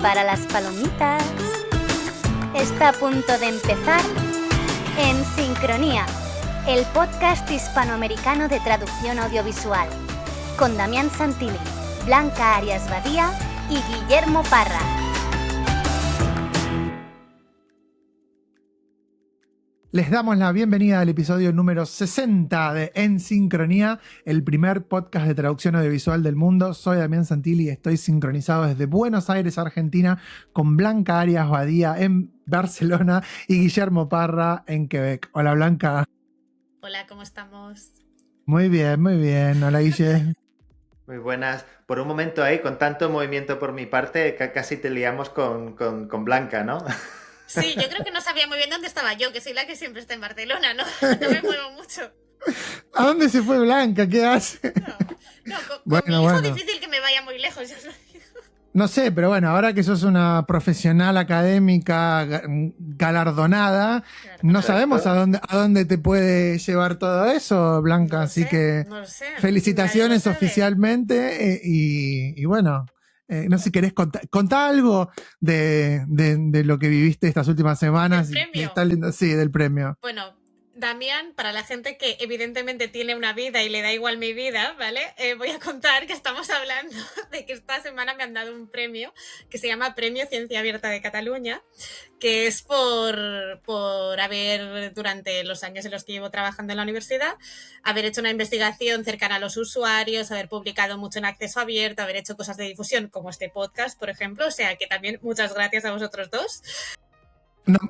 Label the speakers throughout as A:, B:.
A: prepara las palomitas. Está a punto de empezar En Sincronía, el podcast hispanoamericano de traducción audiovisual, con Damián Santilli, Blanca Arias Badía y Guillermo Parra.
B: Les damos la bienvenida al episodio número 60 de En Sincronía, el primer podcast de traducción audiovisual del mundo. Soy Damián Santilli y estoy sincronizado desde Buenos Aires, Argentina, con Blanca Arias Badía en Barcelona y Guillermo Parra en Quebec. Hola, Blanca.
C: Hola, ¿cómo estamos?
B: Muy bien, muy bien. Hola, Guille.
D: Muy buenas. Por un momento ahí, con tanto movimiento por mi parte, casi te liamos con Blanca, ¿no?
C: Sí, yo creo que no sabía muy bien dónde estaba yo, que soy la que siempre está en Barcelona, ¿no? No me muevo mucho.
B: ¿A dónde se fue Blanca? ¿Qué hace?
C: No, con mi hijo difícil que me vaya muy lejos, ya os lo digo.
B: No sé, pero bueno, ahora que sos una profesional académica galardonada, no sabemos a dónde te puede llevar todo eso, Blanca. Así que
C: no lo sé.
B: felicitaciones oficialmente y bueno, no sé si querés contar algo de lo que viviste estas últimas semanas.
C: ¿Del premio?
B: Está lindo, sí, del premio.
C: Bueno, Damián, para la gente que evidentemente tiene una vida y le da igual mi vida, ¿vale? Voy a contar que estamos hablando de que esta semana me han dado un premio que se llama Premio Ciencia Abierta de Cataluña, que es por haber, durante los años en los que llevo trabajando en la universidad, haber hecho una investigación cercana a los usuarios, haber publicado mucho en acceso abierto, haber hecho cosas de difusión como este podcast, por ejemplo. O sea que también muchas gracias a vosotros dos.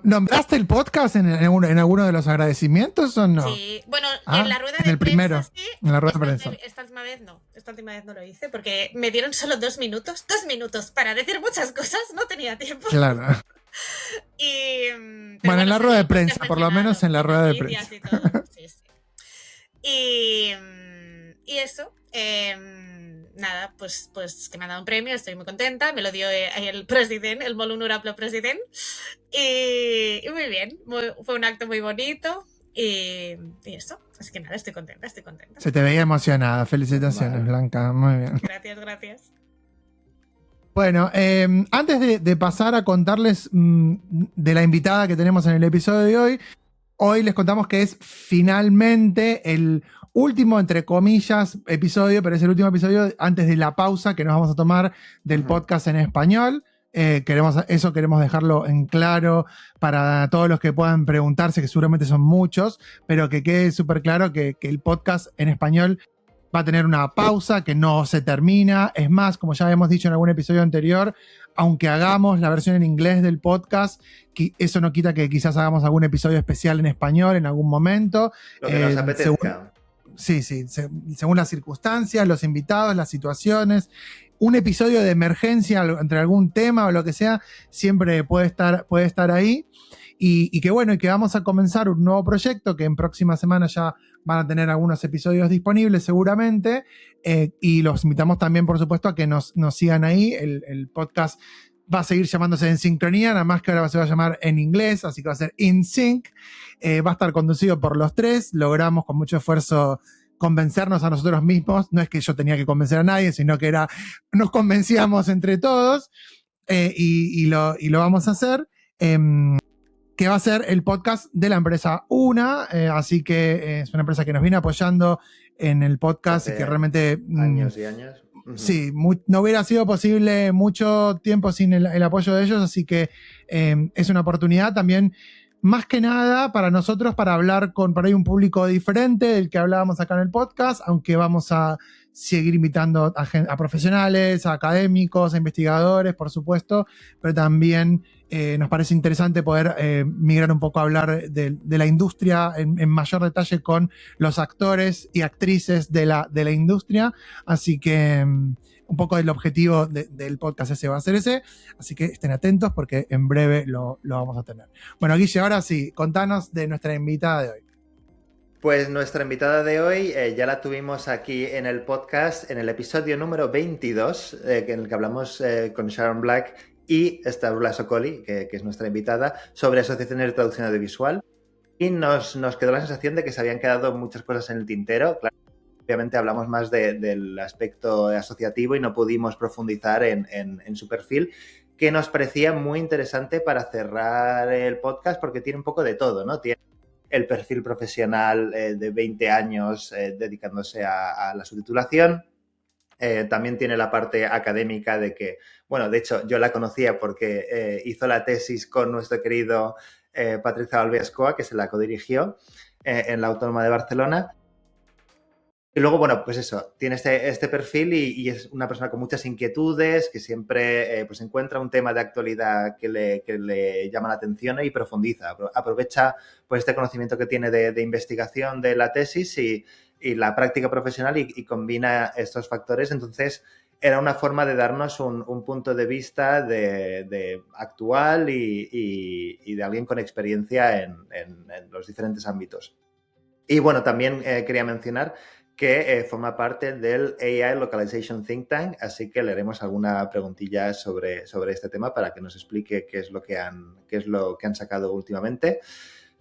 B: ¿Nombraste el podcast en alguno de los agradecimientos o no?
C: Sí, bueno, en la rueda de
B: en el primero,
C: prensa sí.
B: En la rueda de prensa.
C: Esta última vez no lo hice porque me dieron solo 2 minutos para decir muchas cosas, no tenía tiempo.
B: Claro. Bueno, en la rueda de prensa, por lo menos en la rueda de prensa.
C: Y todo. Sí, sí. Y eso, nada, pues que me han dado un premio, estoy muy contenta, me lo dio el presidente, el molt honorable president, y muy bien, fue un acto muy bonito y eso, así que nada, estoy contenta.
B: Se te veía emocionada, felicitaciones, vale. Blanca, muy bien.
C: Gracias.
B: Bueno, antes de pasar a contarles de la invitada que tenemos en el episodio de hoy les contamos que es finalmente el último, entre comillas, episodio, pero es el último episodio antes de la pausa que nos vamos a tomar del podcast en español. Queremos dejarlo en claro para todos los que puedan preguntarse, que seguramente son muchos, pero que quede súper claro que el podcast en español va a tener una pausa, que no se termina. Es más, como ya habíamos dicho en algún episodio anterior, aunque hagamos la versión en inglés del podcast, eso no quita que quizás hagamos algún episodio especial en español en algún momento.
D: Lo que nos apetezca.
B: Según las circunstancias, los invitados, las situaciones. Un episodio de emergencia entre algún tema o lo que sea, siempre puede estar ahí. Y que bueno, y que vamos a comenzar un nuevo proyecto que en próximas semanas ya van a tener algunos episodios disponibles seguramente, y los invitamos también, por supuesto, a que nos sigan ahí. El podcast va a seguir llamándose En Sincronía, nada más que ahora se va a llamar en inglés, así que va a ser In Sync. Va a estar conducido por los tres. Logramos con mucho esfuerzo convencernos a nosotros mismos. No es que yo tenía que convencer a nadie, sino que nos convencíamos entre todos, y lo vamos a hacer. Que va a ser el podcast de la empresa Una, así que es una empresa que nos viene apoyando en el podcast y que realmente
D: años y años.
B: Sí, no hubiera sido posible mucho tiempo sin el apoyo de ellos, así que es una oportunidad también, más que nada para nosotros, para hablar con por ahí un público diferente del que hablábamos acá en el podcast, aunque vamos a seguir invitando a profesionales, a académicos, a investigadores, por supuesto, pero también nos parece interesante poder migrar un poco a hablar de la industria en mayor detalle con los actores y actrices de la industria. Así que un poco del objetivo del podcast ese va a ser ese. Así que estén atentos porque en breve lo vamos a tener. Bueno, Guille, ahora sí, contanos de nuestra invitada de hoy.
D: Pues nuestra invitada de hoy ya la tuvimos aquí en el podcast, en el episodio número 22, en el que hablamos con Sharon Black y Stavroula Sokoli, que es nuestra invitada, sobre asociaciones de traducción audiovisual. Y nos quedó la sensación de que se habían quedado muchas cosas en el tintero. Claro, obviamente hablamos más del aspecto asociativo y no pudimos profundizar en su perfil. que nos parecía muy interesante para cerrar el podcast porque tiene un poco de todo, ¿no? Tiene el perfil profesional de 20 años dedicándose a la subtitulación. También tiene la parte académica de que, bueno, de hecho yo la conocía porque hizo la tesis con nuestro querido Patricia Albiascoa, que se la codirigió en la Autónoma de Barcelona. Y luego, bueno, pues eso, tiene este perfil y es una persona con muchas inquietudes, que siempre pues encuentra un tema de actualidad que le llama la atención y profundiza. Aprovecha pues este conocimiento que tiene de investigación de la tesis y la práctica profesional y combina estos factores. Entonces, era una forma de darnos un punto de vista de actual y de alguien con experiencia en los diferentes ámbitos. Y bueno, también quería mencionar que forma parte del AI Localization Think Tank, así que le haremos alguna preguntilla sobre este tema para que nos explique qué es lo que han sacado últimamente.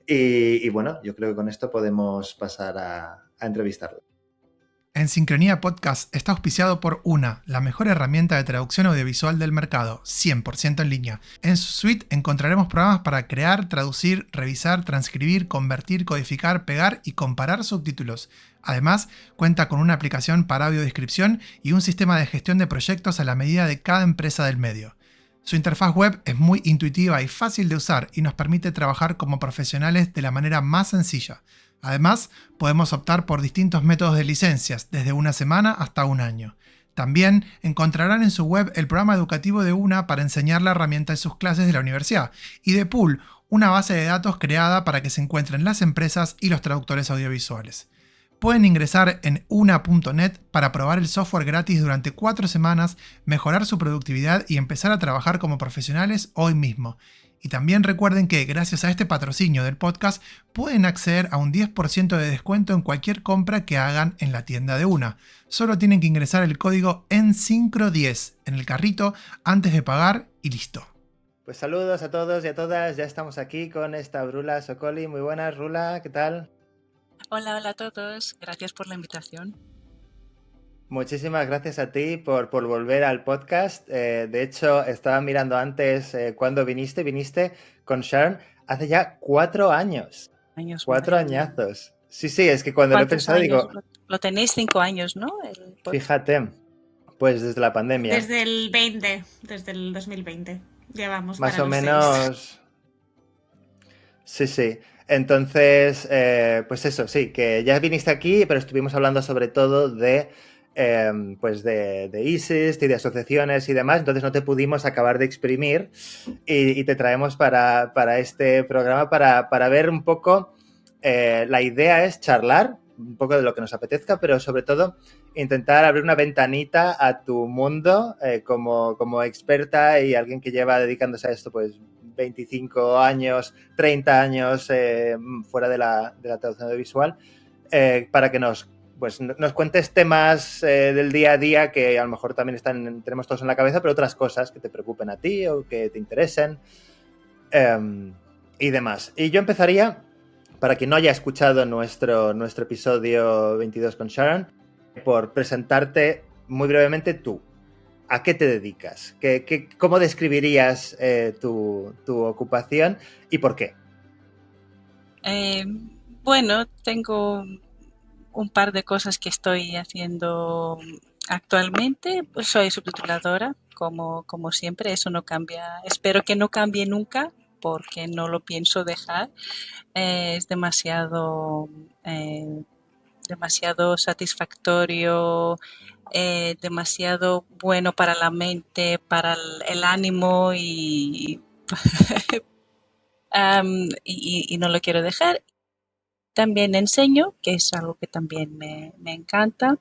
D: Y bueno, yo creo que con esto podemos pasar a entrevistarlo.
B: En Sincronía Podcast está auspiciado por Una, la mejor herramienta de traducción audiovisual del mercado, 100% en línea. En su suite encontraremos programas para crear, traducir, revisar, transcribir, convertir, codificar, pegar y comparar subtítulos. Además, cuenta con una aplicación para audiodescripción y un sistema de gestión de proyectos a la medida de cada empresa del medio. Su interfaz web es muy intuitiva y fácil de usar y nos permite trabajar como profesionales de la manera más sencilla. Además, podemos optar por distintos métodos de licencias, desde una semana hasta un año. También encontrarán en su web el programa educativo de Una para enseñar la herramienta en sus clases de la universidad, y de Pool, una base de datos creada para que se encuentren las empresas y los traductores audiovisuales. Pueden ingresar en una.net para probar el software gratis durante 4 semanas, mejorar su productividad y empezar a trabajar como profesionales hoy mismo. Y también recuerden que gracias a este patrocinio del podcast pueden acceder a un 10% de descuento en cualquier compra que hagan en la tienda de Una. Solo tienen que ingresar el código ENSINCRO10 en el carrito antes de pagar y listo.
D: Pues saludos a todos y a todas, ya estamos aquí con esta Rula Sokoli. Muy buenas, Rula, ¿qué tal?
E: Hola a todos, gracias por la invitación.
D: Muchísimas gracias a ti por volver al podcast. De hecho, estaba mirando antes cuando viniste con Sharon hace ya 4 años. 4 añazos. Sí, es que cuando lo he pensado digo...
E: Lo tenéis 5 años, ¿no?
D: Fíjate, pues desde la pandemia.
C: Desde el 2020 llevamos.
D: Más o menos... 6. Sí. Entonces, pues eso, sí, que ya viniste aquí, pero estuvimos hablando sobre todo de ISIS y de asociaciones y demás, entonces no te pudimos acabar de exprimir y te traemos para este programa para ver un poco, la idea es charlar un poco de lo que nos apetezca, pero sobre todo intentar abrir una ventanita a tu mundo como experta y alguien que lleva dedicándose a esto pues 25 años, 30 años fuera de la traducción audiovisual, para que nos cuentes temas del día a día que a lo mejor también tenemos todos en la cabeza, pero otras cosas que te preocupen a ti o que te interesen y demás. Y yo empezaría, para quien no haya escuchado nuestro episodio 22 con Sharon, por presentarte muy brevemente tú. ¿A qué te dedicas? ¿Cómo describirías tu ocupación y por qué?
E: Bueno, tengo un par de cosas que estoy haciendo actualmente. Pues soy subtituladora, como siempre, eso no cambia. Espero que no cambie nunca, porque no lo pienso dejar. Es demasiado satisfactorio, demasiado bueno para la mente, para el ánimo y no lo quiero dejar. También enseño, que es algo que también me encanta.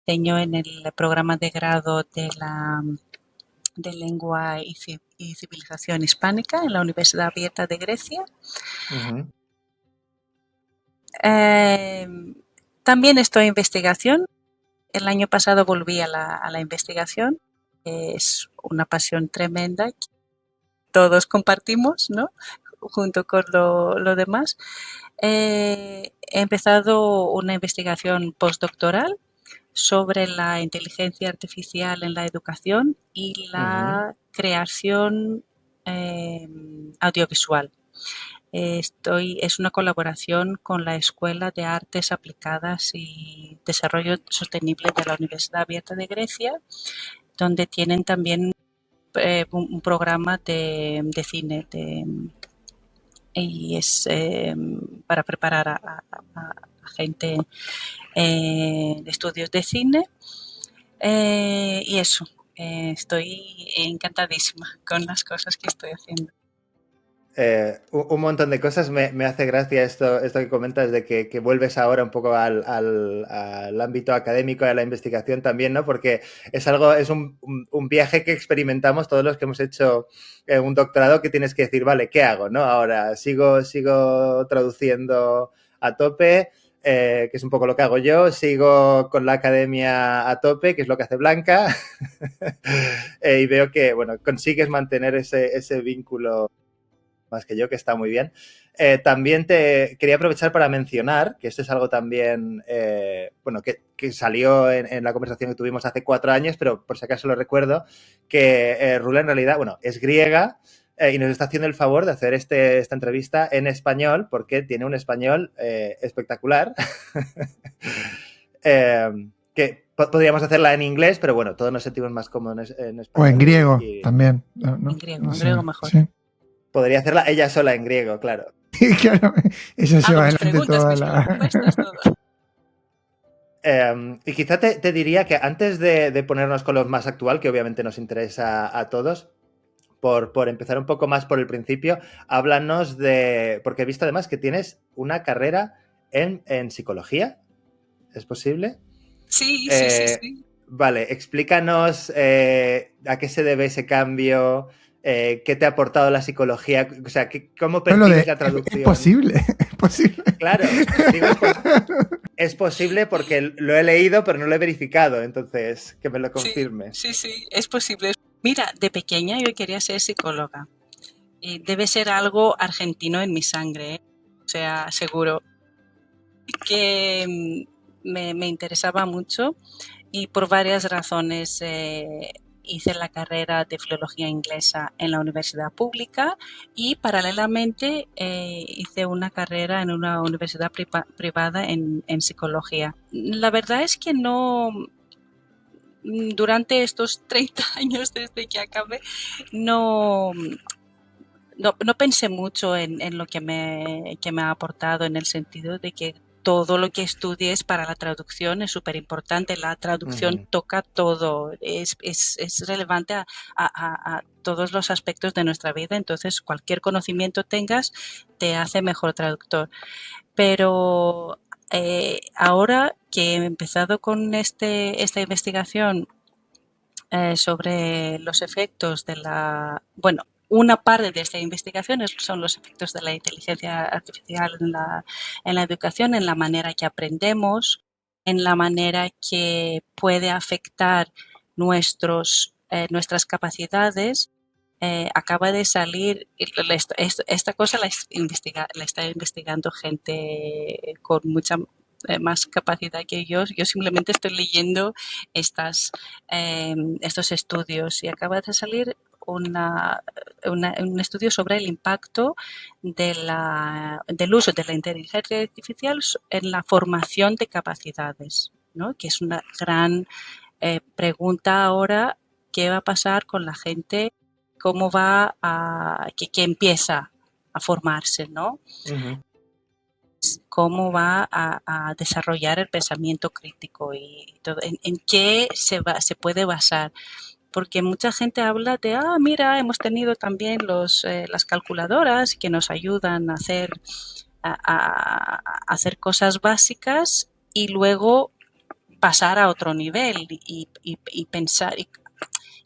E: Enseño en el programa de grado de Lengua y Civilización Hispánica en la Universidad Abierta de Grecia.
D: Uh-huh.
E: También estoy en investigación. El año pasado volví a la investigación. Es una pasión tremenda que todos compartimos, ¿no? Junto con lo demás. He empezado una investigación postdoctoral sobre la inteligencia artificial en la educación y la creación audiovisual. Es una colaboración con la Escuela de Artes Aplicadas y Desarrollo Sostenible de la Universidad Abierta de Grecia, donde tienen también un programa de cine y es para preparar a gente de estudios de cine y eso. Estoy encantadísima con las cosas que estoy haciendo.
D: Un montón de cosas. Me hace gracia esto que comentas de que vuelves ahora un poco al ámbito académico, a la investigación también, ¿no? Porque es un viaje que experimentamos todos los que hemos hecho un doctorado, que tienes que decir, vale, ¿qué hago, no? Ahora sigo traduciendo a tope, que es un poco lo que hago yo, sigo con la academia a tope, que es lo que hace Blanca, y veo que, bueno, consigues mantener ese vínculo más que yo, que está muy bien. También te quería aprovechar para mencionar, que esto es algo también, bueno, que salió en la conversación que tuvimos hace 4 años, pero por si acaso lo recuerdo, que Rula en realidad, bueno, es griega y nos está haciendo el favor de hacer esta entrevista en español, porque tiene un español espectacular. Que podríamos hacerla en inglés, pero bueno, todos nos sentimos más cómodos en español.
B: O en griego también.
E: En griego mejor.
B: Sí.
D: Podría hacerla ella sola en griego, claro.
B: Claro, ella lleva adelante toda la...
D: Y quizá te diría que antes de ponernos con lo más actual, que obviamente nos interesa a todos, por empezar un poco más por el principio, háblanos porque he visto además que tienes una carrera en psicología. ¿Es posible?
E: Sí.
D: Vale, explícanos a qué se debe ese cambio, qué te ha aportado la psicología, o sea, cómo percibes la traducción.
B: Es posible.
D: Claro, es posible porque lo he leído, pero no lo he verificado, entonces que me lo confirmes.
E: Sí, es posible. Mira, de pequeña yo quería ser psicóloga. Y debe ser algo argentino en mi sangre, o sea, seguro. Que me interesaba mucho y por varias razones hice la carrera de filología inglesa en la universidad pública y paralelamente hice una carrera en una universidad privada en psicología. La verdad es que durante estos 30 años desde que acabé, no pensé mucho en lo que me ha aportado, en el sentido de que todo lo que estudies para la traducción es súper importante. La traducción toca todo, es relevante a todos los aspectos de nuestra vida, entonces cualquier conocimiento tengas te hace mejor traductor. Pero ahora que he empezado con esta investigación sobre los efectos de una parte de esta investigación son los efectos de la inteligencia artificial en la educación, en la manera que aprendemos, en la manera que puede afectar nuestras capacidades. Acaba de salir, esta cosa la está investigando gente con mucha más capacidad que yo. Yo simplemente estoy leyendo estos estudios y acaba de salir un estudio sobre el impacto del uso de la inteligencia artificial en la formación de capacidades, ¿no? Que es una gran pregunta ahora. ¿Qué va a pasar con la gente? ¿Cómo va que empieza a formarse, ¿no?
D: Uh-huh.
E: Cómo va a desarrollar el pensamiento crítico y todo, en qué se puede basar. Porque mucha gente habla de, mira, hemos tenido también las calculadoras que nos ayudan a hacer cosas básicas y luego pasar a otro nivel y pensar y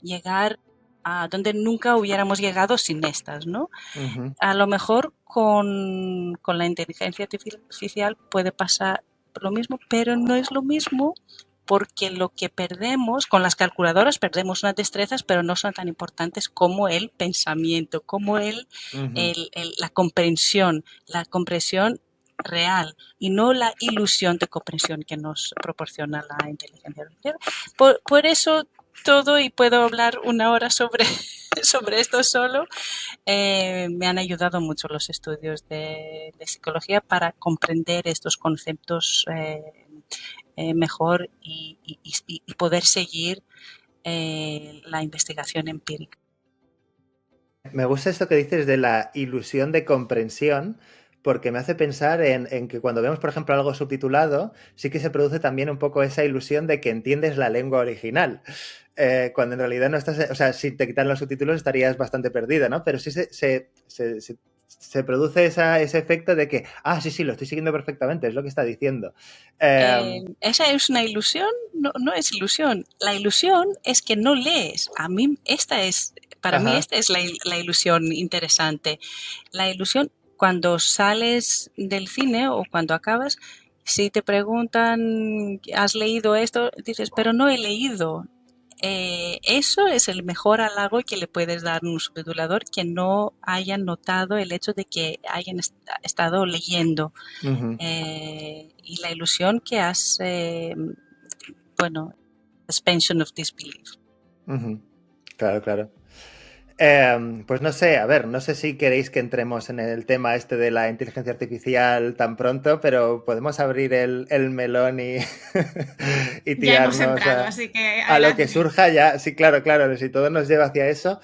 E: llegar a donde nunca hubiéramos llegado sin estas, ¿no?
D: Uh-huh.
E: A lo mejor con la inteligencia artificial puede pasar lo mismo, pero no es lo mismo, porque lo que perdemos con las calculadoras, perdemos unas destrezas, pero no son tan importantes como el pensamiento, como la comprensión. La comprensión real y no la ilusión de comprensión que nos proporciona la inteligencia artificial. Por eso todo, y puedo hablar una hora sobre esto solo, me han ayudado mucho los estudios de psicología para comprender estos conceptos mejor y poder seguir la investigación empírica.
D: Me gusta esto que dices de la ilusión de comprensión, porque me hace pensar en que cuando vemos, por ejemplo, algo subtitulado, sí que se produce también un poco esa ilusión de que entiendes la lengua original. Cuando en realidad no estás, o sea, si te quitan los subtítulos estarías bastante perdida, ¿no? Pero sí se produce ese efecto de que, sí, lo estoy siguiendo perfectamente, es lo que está diciendo.
E: ¿Esa es una ilusión? No es ilusión. La ilusión es que no lees. Para mí esta es la ilusión interesante. La ilusión, cuando sales del cine o cuando acabas, si te preguntan, ¿has leído esto? Dices, pero no he leído. Eso es el mejor halago que le puedes dar a un subtitulador, que no hayan notado el hecho de que hayan estado leyendo.
D: Uh-huh.
E: Y la ilusión que has, suspension of disbelief.
D: Uh-huh. Claro. Pues no sé, a ver, no sé si queréis que entremos en el tema este de la inteligencia artificial tan pronto, pero podemos abrir el melón y, y
C: Ya hemos
D: tirarnos
C: entrado, así que
D: a lo que
C: adelante.
D: surja ya. Sí, claro, si todo nos lleva hacia eso.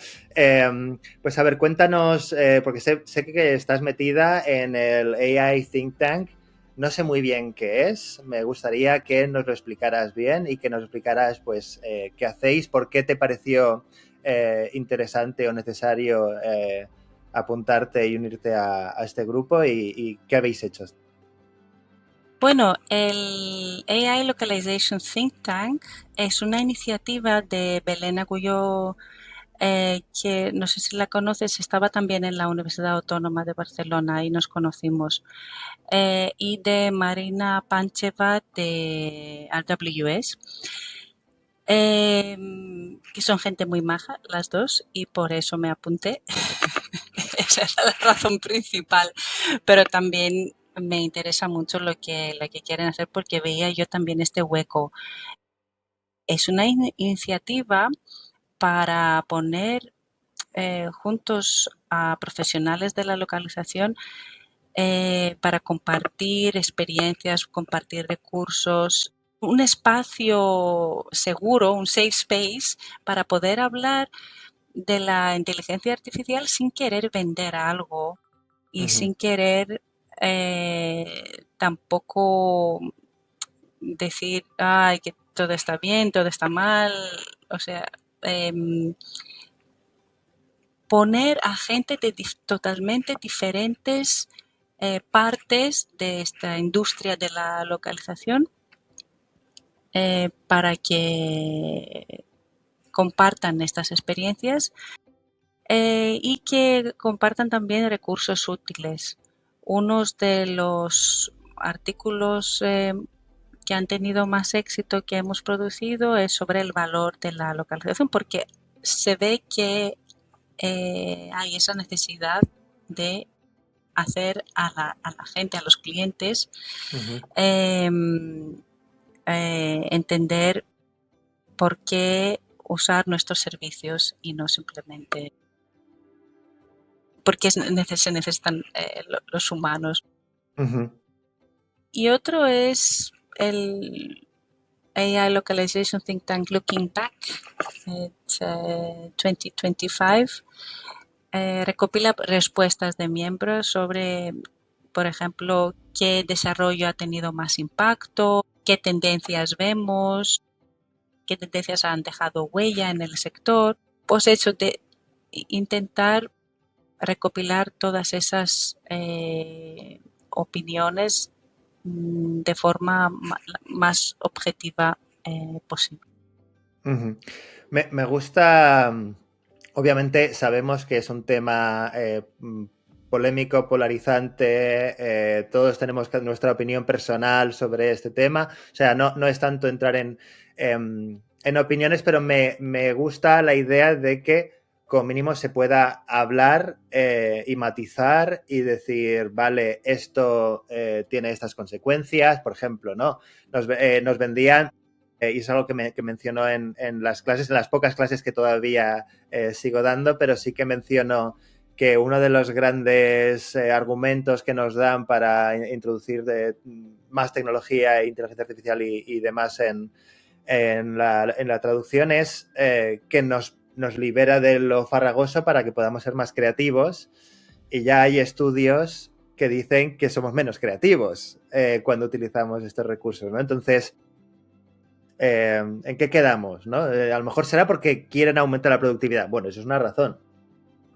D: Pues a ver, cuéntanos, porque sé que estás metida en el AI Think Tank. No sé muy bien qué es, me gustaría que nos lo explicaras bien y que nos explicaras pues qué hacéis, por qué te pareció interesante o necesario apuntarte y unirte a este grupo y qué habéis hecho.
E: Bueno, el AI Localization Think Tank es una iniciativa de Belén Agulló, que no sé si la conoces, estaba también en la Universidad Autónoma de Barcelona y nos conocimos, y de Marina Pancheva de AWS. Que son gente muy maja las dos y por eso me apunté. Esa es la razón principal, pero también me interesa mucho lo que quieren hacer, porque veía yo también este hueco. Es una iniciativa para poner juntos a profesionales de la localización, para compartir experiencias, compartir recursos, un espacio seguro, un safe space para poder hablar de la inteligencia artificial sin querer vender algo y sin querer tampoco decir, que todo está bien, todo está mal. O sea, poner a gente de totalmente diferentes partes de esta industria de la localización, para que compartan estas experiencias y que compartan también recursos útiles. Unos de los artículos que han tenido más éxito que hemos producido es sobre el valor de la localización, porque se ve que hay esa necesidad de hacer a la gente, a los clientes, entender por qué usar nuestros servicios y no simplemente porque se necesitan los humanos. Y otro es el AI Localization Think Tank Looking Back, 2025. Recopila respuestas de miembros sobre, por ejemplo, qué desarrollo ha tenido más impacto, qué tendencias vemos, qué tendencias han dejado huella en el sector. Pues eso de intentar recopilar todas esas opiniones de forma más objetiva posible.
D: Me gusta, obviamente sabemos que es un tema polémico, polarizante, todos tenemos nuestra opinión personal sobre este tema, o sea, no es tanto entrar en opiniones, pero me gusta la idea de que como mínimo se pueda hablar y matizar y decir, vale, esto tiene estas consecuencias, por ejemplo, ¿no? Nos vendían, y es algo que menciono en las clases, en las pocas clases que todavía sigo dando, pero sí que menciono que uno de los grandes argumentos que nos dan para introducir más tecnología e inteligencia artificial y demás en la traducción es que nos libera de lo farragoso para que podamos ser más creativos, y ya hay estudios que dicen que somos menos creativos cuando utilizamos estos recursos, ¿no? Entonces, ¿en qué quedamos, no? A lo mejor será porque quieren aumentar la productividad. Bueno, eso es una razón.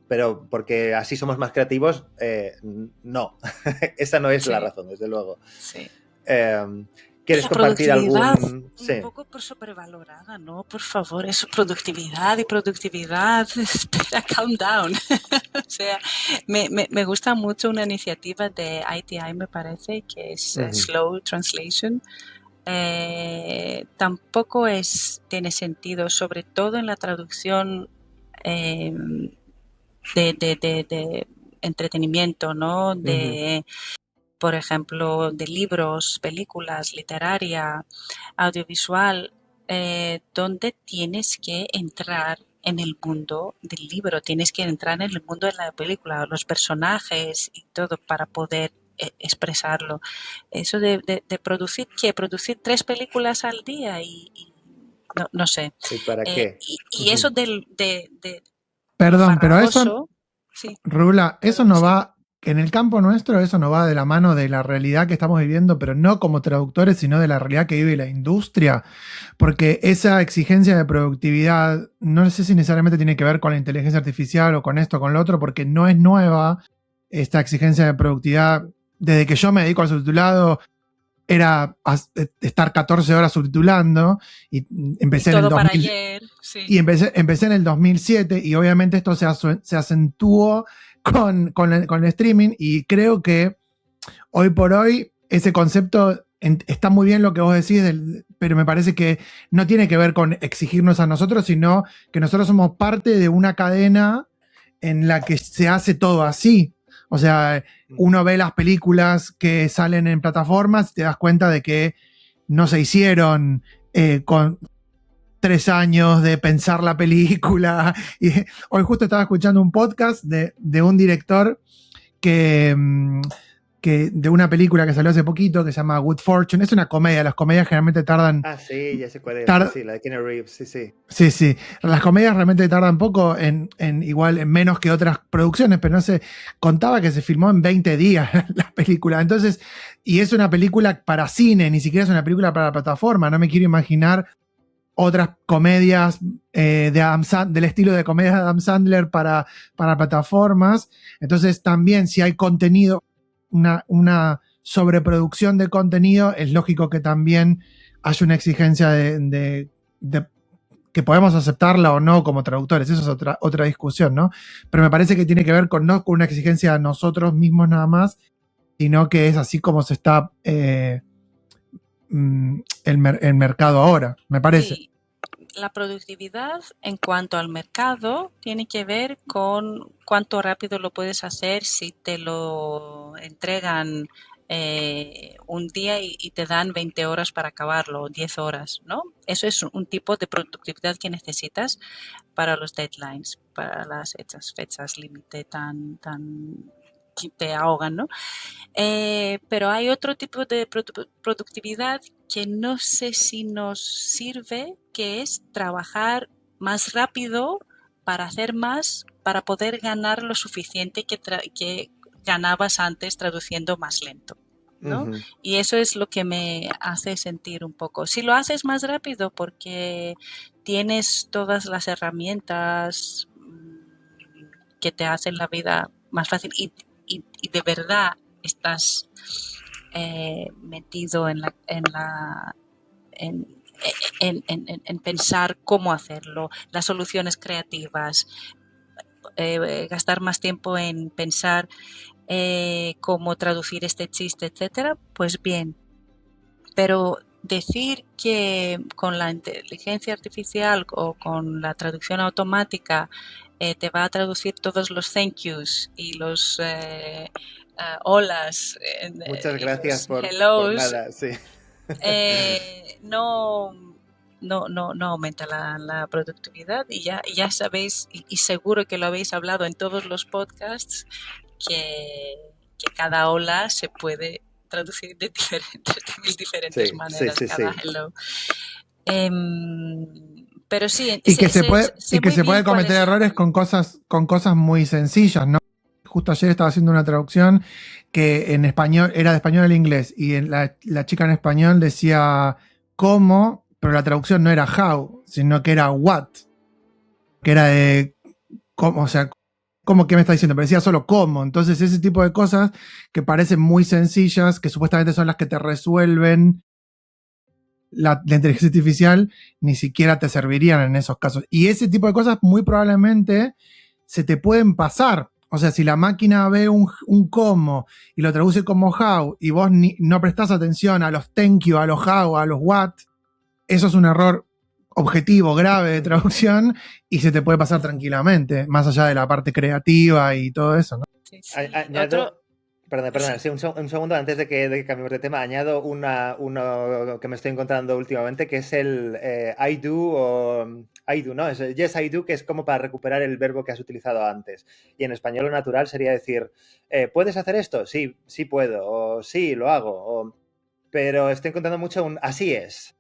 D: Pero porque así somos más creativos, no. Esa no es la razón, desde luego.
E: Sí.
D: ¿Quieres compartir algún...?
E: Sí. Un poco sobrevalorada, ¿no? Por favor, eso, productividad. Espera, calm down. O sea, me gusta mucho una iniciativa de ITI, me parece, que es Slow Translation. Tampoco tiene sentido, sobre todo en la traducción de entretenimiento, ¿no? Por ejemplo, de libros, películas, literaria, audiovisual, donde tienes que entrar en el mundo del libro, tienes que entrar en el mundo de la película, los personajes y todo para poder expresarlo. Eso de producir 3 películas al día y no sé.
D: ¿Y para qué?
E: Y eso
B: Perdón, pero eso,
E: sí.
B: Rula, eso no va, en el campo nuestro, eso no va de la mano de la realidad que estamos viviendo, pero no como traductores, sino de la realidad que vive la industria, porque esa exigencia de productividad, no sé si necesariamente tiene que ver con la inteligencia artificial o con esto o con lo otro, porque no es nueva esta exigencia de productividad. Desde que yo me dedico al subtitulado, era estar 14 horas subtitulando y empecé en el 2000, para ayer, sí. Y empecé en el 2007 y obviamente esto se acentuó con el streaming, y creo que hoy por hoy ese concepto está muy bien lo que vos decís, pero me parece que no tiene que ver con exigirnos a nosotros, sino que nosotros somos parte de una cadena en la que se hace todo así. O sea, uno ve las películas que salen en plataformas y te das cuenta de que no se hicieron con 3 años de pensar la película. Y hoy justo estaba escuchando un podcast de un director que de una película que salió hace poquito que se llama Good Fortune. Es una comedia, las comedias generalmente tardan...
D: Ah, sí, ya sé cuál es. Sí, la de Keanu Reeves, sí.
B: Sí. Las comedias realmente tardan poco, igual en menos que otras producciones, pero no sé, contaba que se filmó en 20 días la película. Entonces, y es una película para cine, ni siquiera es una película para la plataforma. No me quiero imaginar otras comedias del estilo de comedias de Adam Sandler para plataformas. Entonces, también si hay contenido, una sobreproducción de contenido, es lógico que también haya una exigencia de que podemos aceptarla o no como traductores. Eso es otra discusión, ¿no? Pero me parece que tiene que ver no con una exigencia a nosotros mismos nada más, sino que es así como se está el mercado ahora, me parece.
E: Sí. La productividad en cuanto al mercado tiene que ver con cuánto rápido lo puedes hacer si te lo entregan un día y te dan 20 horas para acabarlo, 10 horas, ¿no? Eso es un tipo de productividad que necesitas para los deadlines, para las fechas límite tan que te ahogan, ¿no? Pero hay otro tipo de productividad que no sé si nos sirve, que es trabajar más rápido para hacer más, para poder ganar lo suficiente que ganabas antes traduciendo más lento, ¿no? Uh-huh. Y eso es lo que me hace sentir un poco. Si lo haces más rápido porque tienes todas las herramientas que te hacen la vida más fácil y de verdad estás metido en pensar cómo hacerlo, las soluciones creativas, gastar más tiempo en pensar cómo traducir este chiste, etcétera, pues bien. Pero decir que con la inteligencia artificial o con la traducción automática te va a traducir todos los thank yous y los holas
D: Muchas
E: y
D: gracias
E: los
D: por
E: hellos,
D: nada, sí.
E: no, no aumenta la productividad y ya sabéis, y seguro que lo habéis hablado en todos los podcasts, que cada hola se puede traducir de mil diferentes
D: Sí, sí,
E: maneras,
D: sí,
E: cada
D: sí.
E: hello. Pero sí,
B: Y que se puede,
E: sé
B: y que
E: muy
B: se
E: bien
B: puede
E: cuál
B: cometer
E: es.
B: errores con cosas muy sencillas, ¿no? Justo ayer estaba haciendo una traducción que en español era de español al inglés y la chica en español decía cómo, pero la traducción no era how, sino que era what, que era de cómo, o sea, ¿cómo que me está diciendo? Pero decía solo cómo. Entonces, ese tipo de cosas que parecen muy sencillas, que supuestamente son las que te resuelven la inteligencia artificial, ni siquiera te servirían en esos casos. Y ese tipo de cosas muy probablemente se te pueden pasar. O sea, si la máquina ve un cómo y lo traduce como how y vos no prestás atención a los thank you, a los how, a los what, eso es un error objetivo, grave de traducción y se te puede pasar tranquilamente, más allá de la parte creativa y todo eso, ¿no?
E: Sí, sí.
D: Añado, perdona,
E: Sí.
D: sí, un segundo antes de que cambiemos de tema. Añado uno que me estoy encontrando últimamente, que es el I do o I do, ¿no? Es el yes, I do, que es como para recuperar el verbo que has utilizado antes. Y en español lo natural sería decir, ¿puedes hacer esto? Sí, sí puedo, o sí, lo hago, pero estoy encontrando mucho un así es.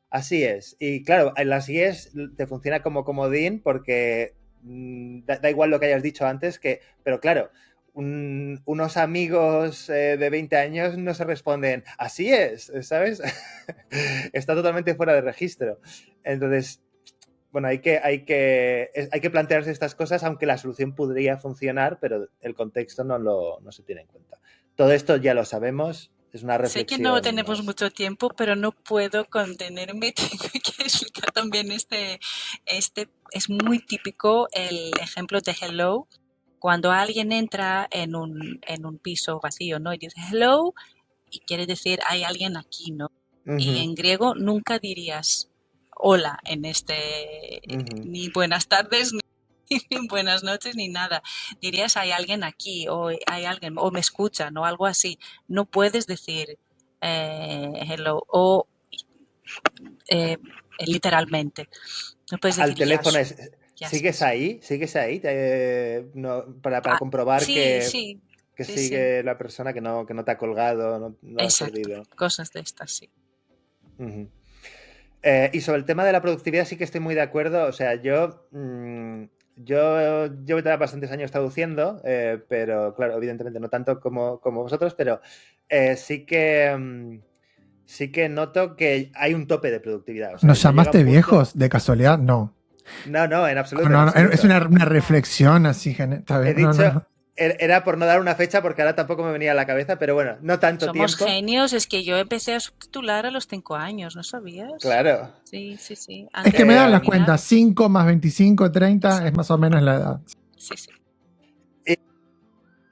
D: Así es. Y claro, el así es te funciona como comodín porque da igual lo que hayas dicho antes, pero claro, unos amigos de 20 años no se responden así es, ¿sabes? Está totalmente fuera de registro. Entonces, bueno, hay que plantearse estas cosas, aunque la solución podría funcionar, pero el contexto no se tiene en cuenta. Todo esto ya lo sabemos. Es una
E: Sé que no
D: reflexión
E: tenemos
D: más.
E: mucho tiempo, pero no puedo contenerme. Tengo que explicar también es muy típico el ejemplo de hello. Cuando alguien entra en un piso vacío, ¿no? Y dice hello, y quiere decir hay alguien aquí, ¿no? Y en griego nunca dirías hola ni buenas tardes, ni buenas noches, ni nada. Dirías hay alguien aquí, o hay alguien, o me escuchan, o algo así. No puedes decir hello, o literalmente. No puedes
D: Al
E: decir
D: teléfono
E: yasu.
D: ¿sigues ahí? ¿Sigues ahí? Para comprobar
E: Sí,
D: que
E: sí.
D: sigue la persona, que no te ha colgado, no la has
E: Exacto.
D: perdido.
E: Cosas de estas, sí.
D: Uh-huh. Y sobre el tema de la productividad sí que estoy muy de acuerdo. O sea, yo llevo ya bastantes años traduciendo, pero claro, evidentemente no tanto como vosotros, pero sí que noto que hay un tope de productividad. O sea,
B: ¿Nos
D: ya llega
B: llamaste
D: un punto...
B: viejos de casualidad? No.
D: No, en absoluto, en
B: No, es
D: absoluto.
B: una reflexión así, está
D: He
B: bien.
D: dicho,
B: No.
D: era por no dar una fecha porque ahora tampoco me venía a la cabeza, pero bueno, no tanto
E: Somos
D: tiempo.
E: genios, es que yo empecé a subtitular a los 5 años, ¿no sabías?
D: Claro.
E: Sí, sí, sí.
B: Es que
E: Antes
B: me
E: de
B: dan las
E: terminar.
B: cuentas, 5 más 25, 30 es
E: Exacto.
B: más o menos la edad.
E: Sí, sí.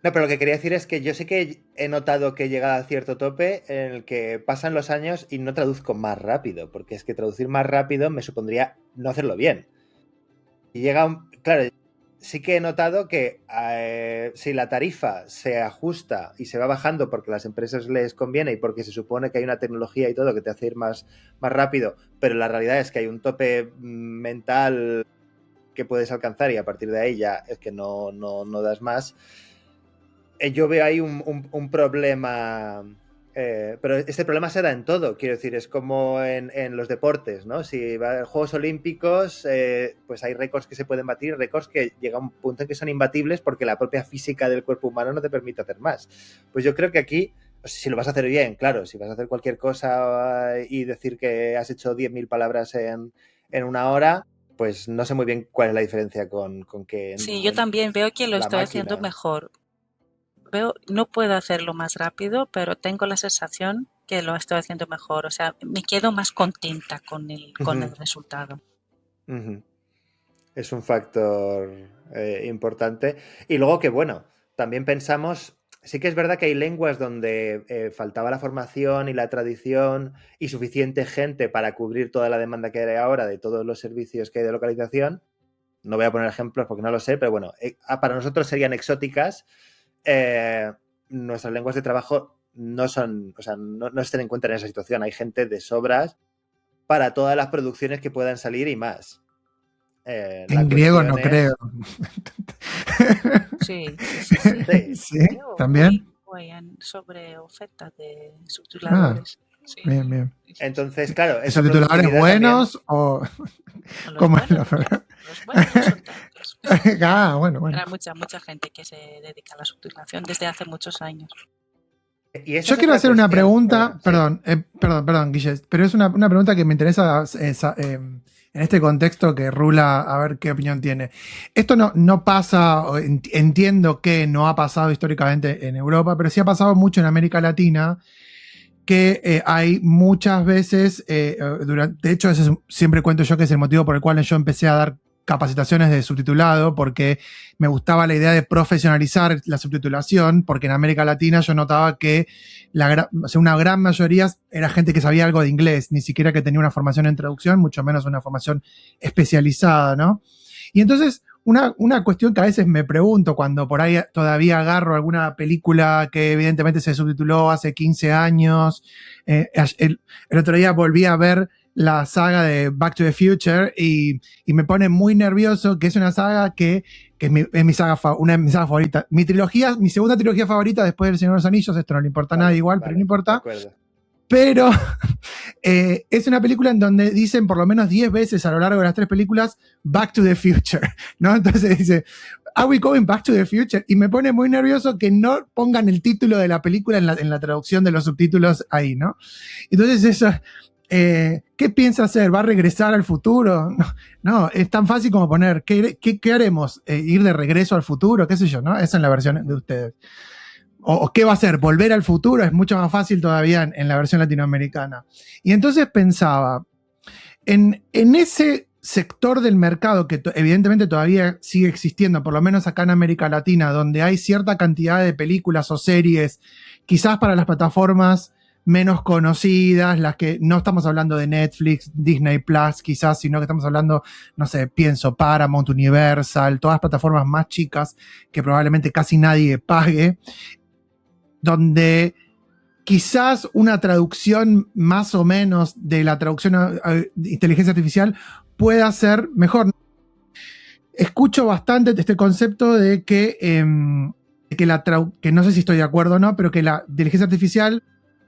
D: No, pero lo que quería decir es que yo sí que he notado que he llegado a cierto tope en el que pasan los años y no traduzco más rápido, porque es que traducir más rápido me supondría no hacerlo bien. Y claro, sí que he notado que si la tarifa se ajusta y se va bajando porque a las empresas les conviene y porque se supone que hay una tecnología y todo que te hace ir más rápido, pero la realidad es que hay un tope mental que puedes alcanzar y a partir de ahí ya es que no das más. Yo veo ahí un problema, pero este problema se da en todo, quiero decir, es como en los deportes, ¿no? Si va a Juegos Olímpicos, pues hay récords que se pueden batir, récords que llega a un punto en que son imbatibles porque la propia física del cuerpo humano no te permite hacer más. Pues yo creo que aquí, pues, si lo vas a hacer bien, claro, si vas a hacer cualquier cosa y decir que has hecho 10.000 palabras en una hora, pues no sé muy bien cuál es la diferencia con que
E: Sí, yo también veo que lo
D: la
E: estoy haciendo
D: máquina...
E: mejor. No puedo hacerlo más rápido, pero tengo la sensación que lo estoy haciendo mejor. O sea, me quedo más contenta con el resultado.
D: Uh-huh. Es un factor importante. Y luego que, bueno, también pensamos, sí que es verdad que hay lenguas donde faltaba la formación y la tradición y suficiente gente para cubrir toda la demanda que hay ahora de todos los servicios que hay de localización, no voy a poner ejemplos porque no lo sé, pero bueno, para nosotros serían exóticas. Nuestras lenguas de trabajo no son, o sea, no se tienen en cuenta en esa situación. Hay gente de sobras para todas las producciones que puedan salir y más.
B: En griego no creo.
E: Sí.
B: Sí, también.
E: Sobre ofertas de subtituladores. Sí.
B: Bien.
D: Entonces, claro.
B: ¿Subtituladores buenos también, o
E: cómo es los buenos no son tantos.
B: Bueno.
E: Hay mucha gente que se dedica a la subtitulación desde hace muchos años.
B: Yo quiero hacer una pregunta, perdón, Guille, pero es una pregunta que me interesa en este contexto que Rula, a ver qué opinión tiene. Esto no pasa, entiendo que no ha pasado históricamente en Europa, pero sí ha pasado mucho en América Latina, que hay muchas veces, de hecho siempre cuento yo que es el motivo por el cual yo empecé a dar capacitaciones de subtitulado, porque me gustaba la idea de profesionalizar la subtitulación, porque en América Latina yo notaba que una gran mayoría era gente que sabía algo de inglés, ni siquiera que tenía una formación en traducción, mucho menos una formación especializada, ¿no? Y entonces, una cuestión que a veces me pregunto cuando por ahí todavía agarro alguna película que evidentemente se subtituló hace 15 años, el otro día volví a ver la saga de Back to the Future y me pone muy nervioso, que es una saga que es una de mis sagas favoritas. Mi segunda trilogía favorita después del Señor de los Anillos, esto no le importa a nadie igual, pero no importa. Pero es una película en donde dicen por lo menos 10 veces a lo largo de las 3 películas Back to the Future, ¿no? Entonces dice, ¿Are we going back to the future? Y me pone muy nervioso que no pongan el título de la película en la traducción de los subtítulos ahí, ¿no? Entonces eso... ¿qué piensa hacer? ¿Va a regresar al futuro? No, es tan fácil como poner, ¿qué haremos? ¿Ir de regreso al futuro? ¿Qué sé yo? ¿No? Esa es la versión de ustedes. ¿O qué va a hacer? ¿Volver al futuro? Es mucho más fácil todavía en la versión latinoamericana. Y entonces pensaba, en ese sector del mercado que evidentemente todavía sigue existiendo, por lo menos acá en América Latina, donde hay cierta cantidad de películas o series, quizás para las plataformas menos conocidas, las que no estamos hablando de Netflix, Disney Plus quizás, sino que estamos hablando, no sé, pienso Paramount, Universal, todas las plataformas más chicas que probablemente casi nadie pague, donde quizás una traducción más o menos de la traducción a inteligencia artificial pueda ser mejor. Escucho bastante este concepto de que no sé si estoy de acuerdo o no, pero que la inteligencia artificial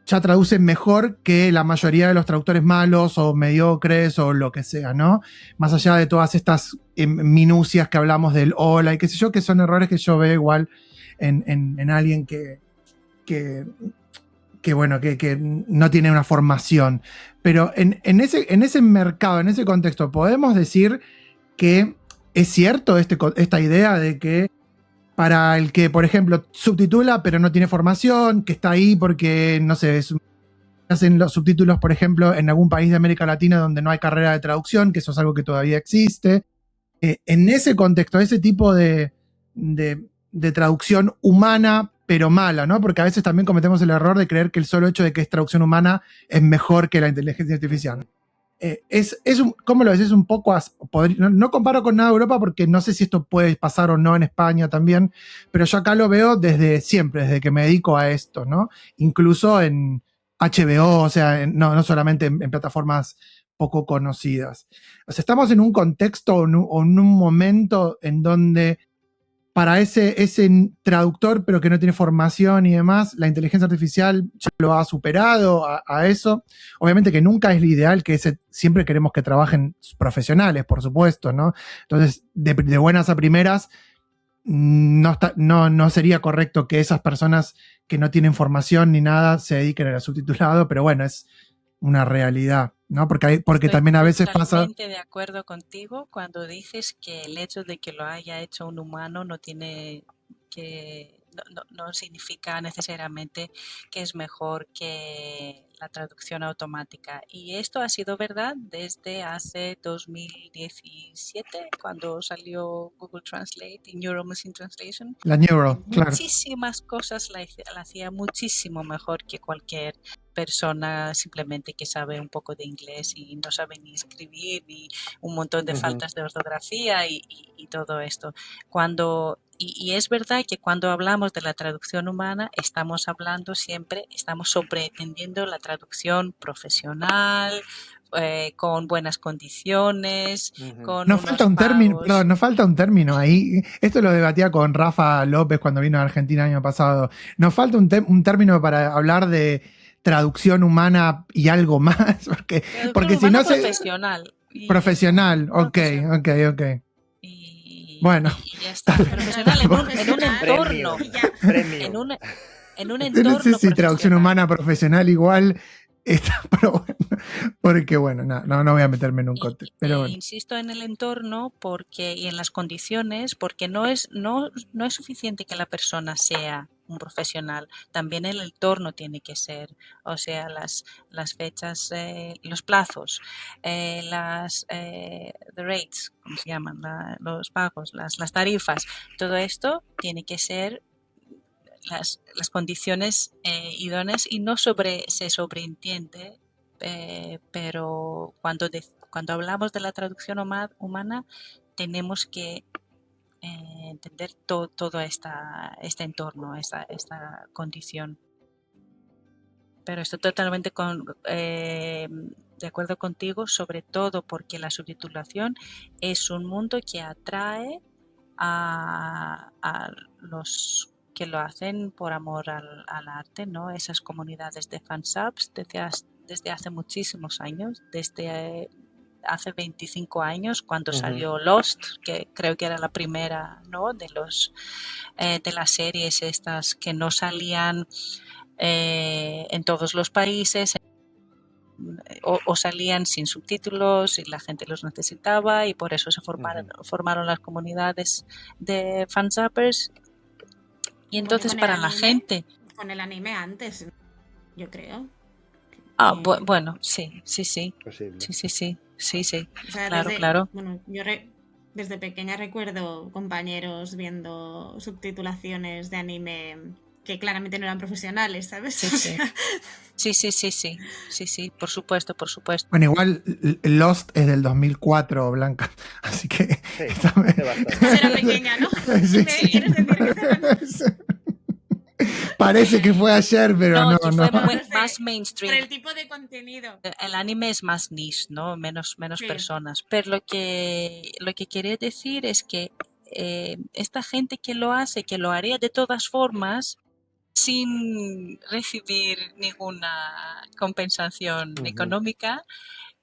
B: ya traduce mejor que la mayoría de los traductores malos o mediocres o lo que sea, ¿no? Más allá de todas estas minucias que hablamos del hola y qué sé yo, que son errores que yo veo igual en alguien que no tiene una formación. Pero en ese mercado, en ese contexto, podemos decir que es cierto esta idea de que para el que, por ejemplo, subtitula pero no tiene formación, que está ahí porque, no sé, hacen los subtítulos, por ejemplo, en algún país de América Latina donde no hay carrera de traducción, que eso es algo que todavía existe. En ese contexto, ese tipo de traducción humana pero mala, ¿no? Porque a veces también cometemos el error de creer que el solo hecho de que es traducción humana es mejor que la inteligencia artificial. ¿Cómo lo ves? Es un poco... No comparo con nada de Europa porque no sé si esto puede pasar o no en España también, pero yo acá lo veo desde siempre, desde que me dedico a esto, ¿no? Incluso en HBO, o sea, no solamente en plataformas poco conocidas. O sea, estamos en un contexto o en un momento en donde para ese traductor, pero que no tiene formación y demás, la inteligencia artificial ya lo ha superado a eso. Obviamente que nunca es lo ideal, que siempre queremos que trabajen profesionales, por supuesto, ¿no? Entonces, de buenas a primeras, no sería correcto que esas personas que no tienen formación ni nada se dediquen al subtitulado, pero bueno, es una realidad, ¿no? Porque también a veces pasa...
E: Estoy totalmente de acuerdo contigo cuando dices que el hecho de que lo haya hecho un humano no tiene que no significa necesariamente que es mejor que la traducción automática. Y esto ha sido verdad desde hace 2017, cuando salió Google Translate y Neural Machine Translation.
B: La Neuro, claro.
E: Muchísimas cosas la hacía muchísimo mejor que cualquier persona simplemente que sabe un poco de inglés y no sabe ni escribir, ni un montón de faltas de ortografía y todo esto. Y es verdad que cuando hablamos de la traducción humana estamos hablando siempre, estamos sobreentendiendo la traducción profesional, con buenas condiciones, con
B: Nos falta un término,
E: pagos.
B: perdón, nos falta un término ahí. Esto lo debatía con Rafa López cuando vino a Argentina el año pasado. Nos falta un término para hablar de traducción humana y algo más, porque si no se...
E: Profesional.
B: Profesional, ok. Bueno.
E: Y ya está. Profesional en un entorno. En un entorno.
B: No sé si traducción humana profesional igual está, pero bueno, porque bueno, no voy a meterme en un contexto. Pero bueno.
E: Insisto en el entorno y en las condiciones, porque no es suficiente que la persona sea un profesional, también el entorno tiene que ser, o sea, las fechas, los plazos, the rates, ¿cómo se llaman? Los pagos, las tarifas, todo esto tiene que ser las condiciones idóneas y no se sobreentiende, pero cuando hablamos de la traducción humana tenemos que entender todo este entorno, esta condición. Pero estoy totalmente de acuerdo contigo, sobre todo porque la subtitulación es un mundo que atrae a los que lo hacen por amor al arte, ¿no? Esas comunidades de fansubs desde hace muchísimos años, desde hace 25 años cuando salió Lost, que creo que era la primera, ¿no? de las series estas que no salían en todos los países o salían sin subtítulos y la gente los necesitaba y por eso se formaron las comunidades de fansubbers. Y entonces para la gente...
C: Con el anime antes, yo creo.
E: Bueno, sí.
D: Posible.
E: Sí,
C: o sea,
E: claro.
C: Bueno, yo desde pequeña recuerdo compañeros viendo subtitulaciones de anime que claramente no eran profesionales, ¿sabes?
E: Sí, por supuesto.
B: Bueno, igual Lost es del 2004, Blanca, así que...
D: Sí,
C: era pequeña, ¿no?
B: Sí.
C: ¿Quieres decir que
B: parece que fue ayer, pero no.
E: Fue más mainstream.
C: Por el tipo de contenido.
E: El anime es más niche, ¿no? Menos
C: sí.
E: personas. Pero lo que quería decir es que esta gente que lo hace, que lo haría de todas formas, sin recibir ninguna compensación económica,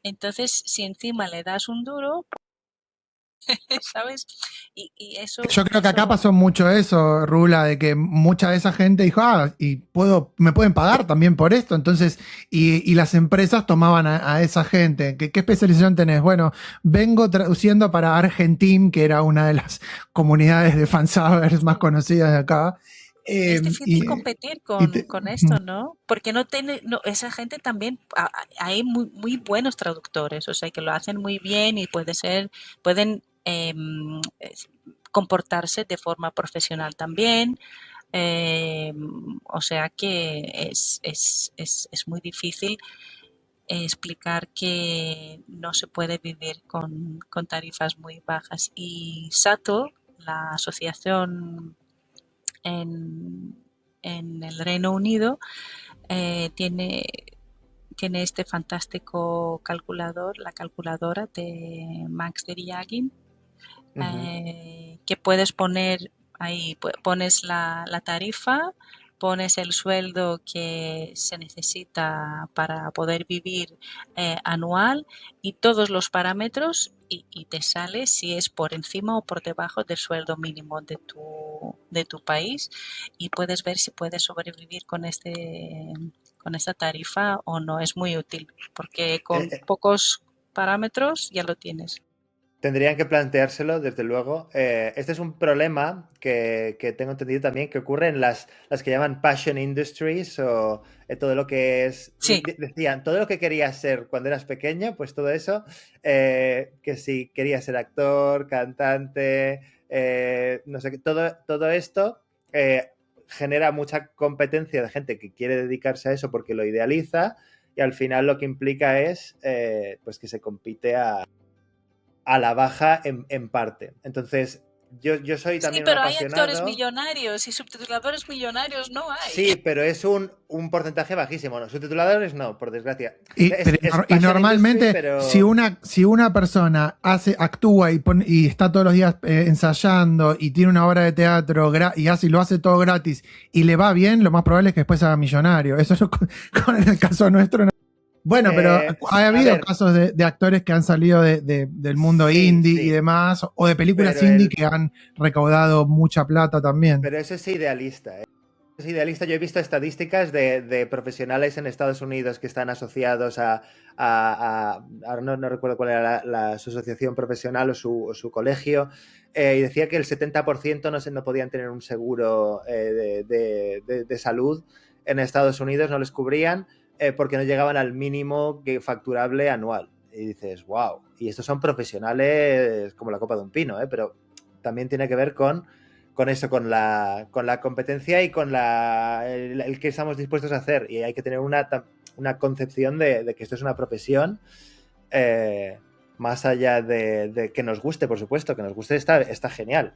E: entonces si encima le das un duro, ¿sabes? Y eso...
B: Yo creo que acá pasó mucho eso, Rula, de que mucha de esa gente dijo, y me pueden pagar también por esto, entonces, y las empresas tomaban a esa gente. ¿Qué especialización tenés? Bueno, vengo traduciendo para Argentim, que era una de las comunidades de fansubbers más conocidas de acá.
E: Es difícil competir con esto, ¿no? Porque esa gente también, hay muy, muy buenos traductores, o sea, que lo hacen muy bien y pueden comportarse de forma profesional también. O sea que es muy difícil explicar que no se puede vivir con tarifas muy bajas. Y SATO, la asociación en el Reino Unido, tiene este fantástico la calculadora de Max Derryagin, que puedes poner ahí, pones la tarifa, pones el sueldo que se necesita para poder vivir anual y todos los parámetros y te sale si es por encima o por debajo del sueldo mínimo de tu país y puedes ver si puedes sobrevivir con esta tarifa o no. Es muy útil porque con pocos parámetros ya lo tienes.
D: Tendrían que planteárselo, desde luego. Este es un problema que tengo entendido también que ocurre en las que llaman passion industries o todo lo que es...
E: Sí.
D: Decían, todo lo que querías ser cuando eras pequeño, pues todo eso, que si querías ser actor, cantante, no sé qué, todo esto genera mucha competencia de gente que quiere dedicarse a eso porque lo idealiza y al final lo que implica es pues que se compite a la baja en parte. Entonces, yo soy también un
E: pero hay
D: apasionado.
E: actores millonarios y subtituladores millonarios no hay.
D: Sí, pero es un porcentaje bajísimo. ¿No? Subtituladores no, por desgracia.
B: Y normalmente,
D: industry, pero...
B: si una persona actúa y está todos los días ensayando y tiene una obra de teatro y lo hace todo gratis y le va bien, lo más probable es que después sea millonario. Eso es con el caso nuestro. Bueno, pero ha habido casos de actores que han salido del mundo indie y demás, o de películas indie que han recaudado mucha plata también.
D: Pero eso es idealista, ¿eh? Es idealista. Yo he visto estadísticas de profesionales en Estados Unidos que están asociados ahora no recuerdo cuál era su asociación profesional o su colegio, y decía que el 70% no podían tener un seguro de salud en Estados Unidos, no les cubrían, porque no llegaban al mínimo facturable anual. Y dices, wow. Y estos son profesionales como la copa de un pino, pero también tiene que ver con eso, con la competencia y con el que estamos dispuestos a hacer. Y hay que tener una concepción de que esto es una profesión, más allá de que nos guste, por supuesto, que nos guste está genial.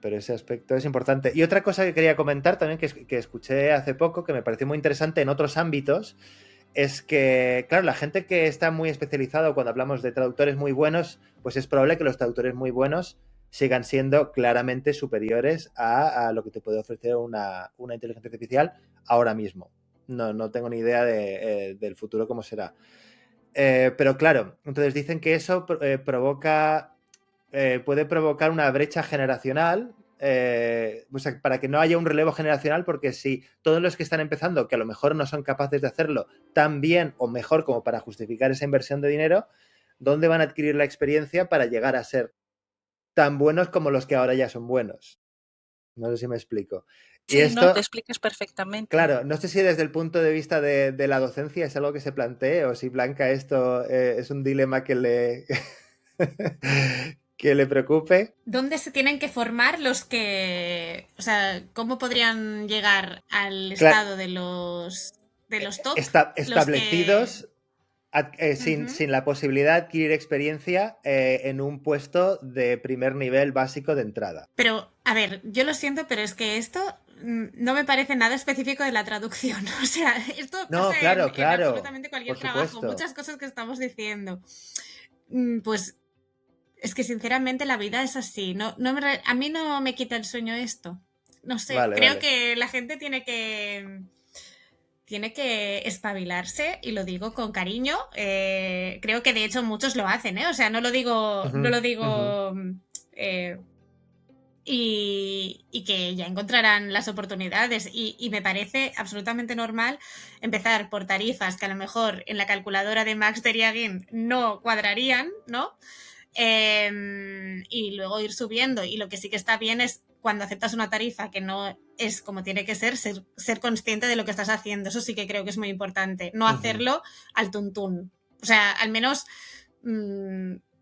D: Pero ese aspecto es importante. Y otra cosa que quería comentar también, que escuché hace poco, que me pareció muy interesante en otros ámbitos, es que, claro, la gente que está muy especializada, cuando hablamos de traductores muy buenos, pues es probable que los traductores muy buenos sigan siendo claramente superiores a lo que te puede ofrecer una inteligencia artificial ahora mismo. No tengo ni idea del futuro cómo será. Pero claro, entonces dicen que eso puede provocar una brecha generacional, o sea, para que no haya un relevo generacional, porque si todos los que están empezando, que a lo mejor no son capaces de hacerlo tan bien o mejor como para justificar esa inversión de dinero, ¿dónde van a adquirir la experiencia para llegar a ser tan buenos como los que ahora ya son buenos? No sé si me explico.
E: Sí,
D: y esto,
E: no, te explicas perfectamente.
D: Claro, no sé si desde el punto de vista de la docencia es algo que se plantee, o si Blanca esto es un dilema que le... que le preocupe.
C: ¿Dónde se tienen que formar los que... O sea, ¿cómo podrían llegar al estado de los top?
D: Establecidos, sin la posibilidad de adquirir experiencia en un puesto de primer nivel básico de entrada.
C: Pero, a ver, yo lo siento, pero es que esto no me parece nada específico de la traducción. O sea, esto pasa en absolutamente cualquier trabajo. Muchas cosas que estamos diciendo. Pues... Es que sinceramente la vida es así. A mí no me quita el sueño esto. No sé, creo que la gente tiene que espabilarse, y lo digo con cariño. Creo que de hecho muchos lo hacen, ¿eh? O sea, no lo digo... y que ya encontrarán las oportunidades, y me parece absolutamente normal empezar por tarifas que a lo mejor en la calculadora de Max Deriagin no cuadrarían, ¿no? Y luego ir subiendo. Y lo que sí que está bien es, cuando aceptas una tarifa que no es como tiene que ser consciente de lo que estás haciendo. Eso sí que creo que es muy importante. No hacerlo al tuntún. O sea, al menos,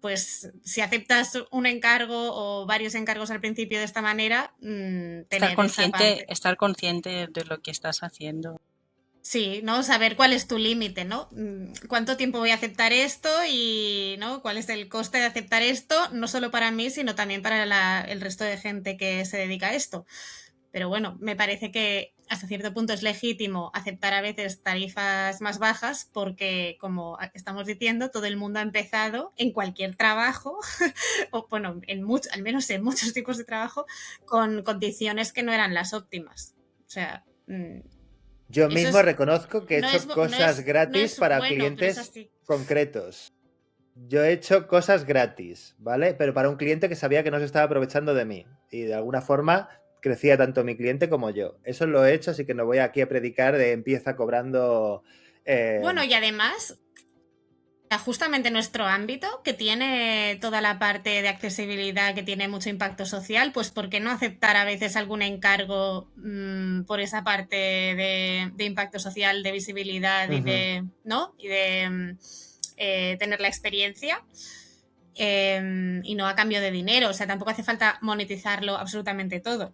C: pues si aceptas un encargo o varios encargos al principio de esta manera,
E: estar consciente de lo que estás haciendo.
C: Sí, ¿no? Saber cuál es tu límite, ¿no? ¿Cuánto tiempo voy a aceptar esto? Y, ¿no? ¿Cuál es el coste de aceptar esto? No solo para mí, sino también para el resto de gente que se dedica a esto. Pero bueno, me parece que hasta cierto punto es legítimo aceptar a veces tarifas más bajas, porque, como estamos diciendo, todo el mundo ha empezado en cualquier trabajo, o bueno, al menos en muchos tipos de trabajo, con condiciones que no eran las óptimas. O sea...
D: Yo mismo reconozco que he hecho cosas gratis para clientes concretos. Yo he hecho cosas gratis, ¿vale? Pero para un cliente que sabía que no se estaba aprovechando de mí. Y de alguna forma crecía tanto mi cliente como yo. Eso lo he hecho, así que no voy aquí a predicar de empieza cobrando...
C: Bueno, y además justamente nuestro ámbito, que tiene toda la parte de accesibilidad, que tiene mucho impacto social, pues ¿por qué no aceptar a veces algún encargo por esa parte de impacto social, de visibilidad y de, ¿no? Y de tener la experiencia y no a cambio de dinero? O sea, tampoco hace falta monetizarlo absolutamente todo.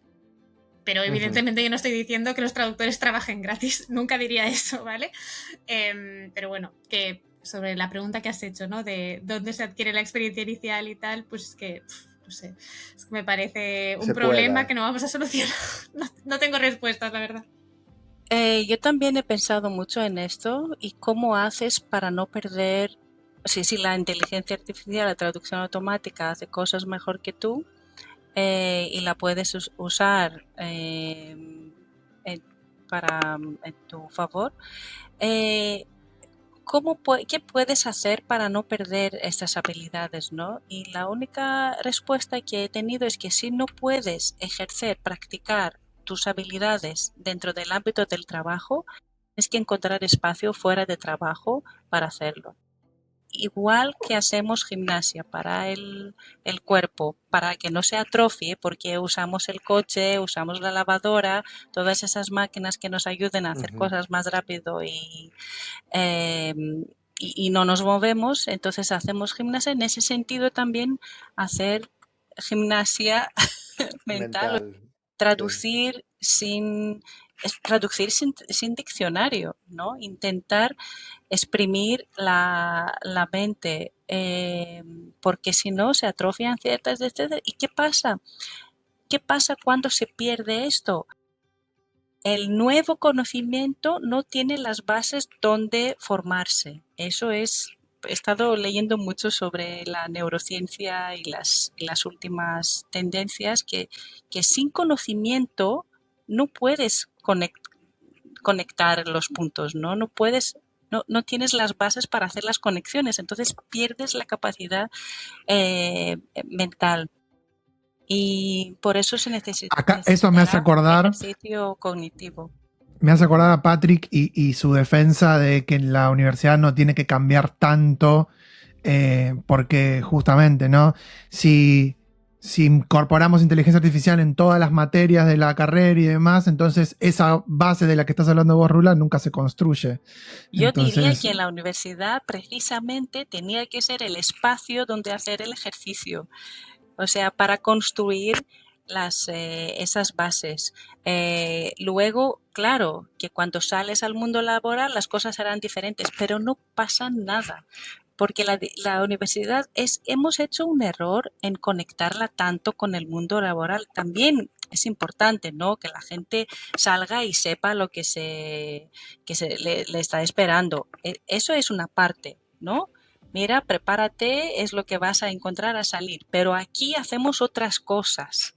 C: Pero evidentemente yo no estoy diciendo que los traductores trabajen gratis, nunca diría eso, ¿vale? Pero bueno, que sobre la pregunta que has hecho, ¿no? De dónde se adquiere la experiencia inicial y tal, pues es que, no sé, es que me parece un problema que no vamos a solucionar. No tengo respuestas, la verdad.
E: Yo también he pensado mucho en esto y cómo haces para no perder, si la inteligencia artificial, la traducción automática hace cosas mejor que tú y la puedes usar en tu favor, ¿qué puedes hacer para no perder estas habilidades, ¿no? Y la única respuesta que he tenido es que si no puedes practicar tus habilidades dentro del ámbito del trabajo, tienes que encontrar espacio fuera de trabajo para hacerlo. Igual que hacemos gimnasia para el cuerpo, para que no se atrofie, porque usamos el coche, usamos la lavadora, todas esas máquinas que nos ayuden a hacer cosas más rápido y no nos movemos, entonces hacemos gimnasia. En ese sentido también hacer gimnasia mental. Traducir sin diccionario, ¿no? Intentar exprimir la mente, porque si no se atrofian ciertas destrezas. ¿Y qué pasa? ¿Qué pasa cuando se pierde esto? El nuevo conocimiento no tiene las bases donde formarse. Eso es. He estado leyendo mucho sobre la neurociencia y las últimas tendencias que sin conocimiento no puedes conectar los puntos, ¿no? No tienes las bases para hacer las conexiones, entonces pierdes la capacidad mental. Y por eso se necesita
B: eso me hace acordar
E: ejercicio cognitivo.
B: Me hace acordar a Patrick y su defensa de que la universidad no tiene que cambiar tanto, porque justamente, ¿no? Si incorporamos inteligencia artificial en todas las materias de la carrera y demás, entonces esa base de la que estás hablando vos, Rula, nunca se construye.
E: Yo diría que la universidad precisamente tenía que ser el espacio donde hacer el ejercicio, o sea, para construir esas bases. Luego, claro, que cuando sales al mundo laboral las cosas serán diferentes, pero no pasa nada. Porque la universidad hemos hecho un error en conectarla tanto con el mundo laboral. También es importante, ¿no? Que la gente salga y sepa lo que le está esperando. Eso es una parte, ¿no? Mira, prepárate, es lo que vas a encontrar a salir. Pero aquí hacemos otras cosas.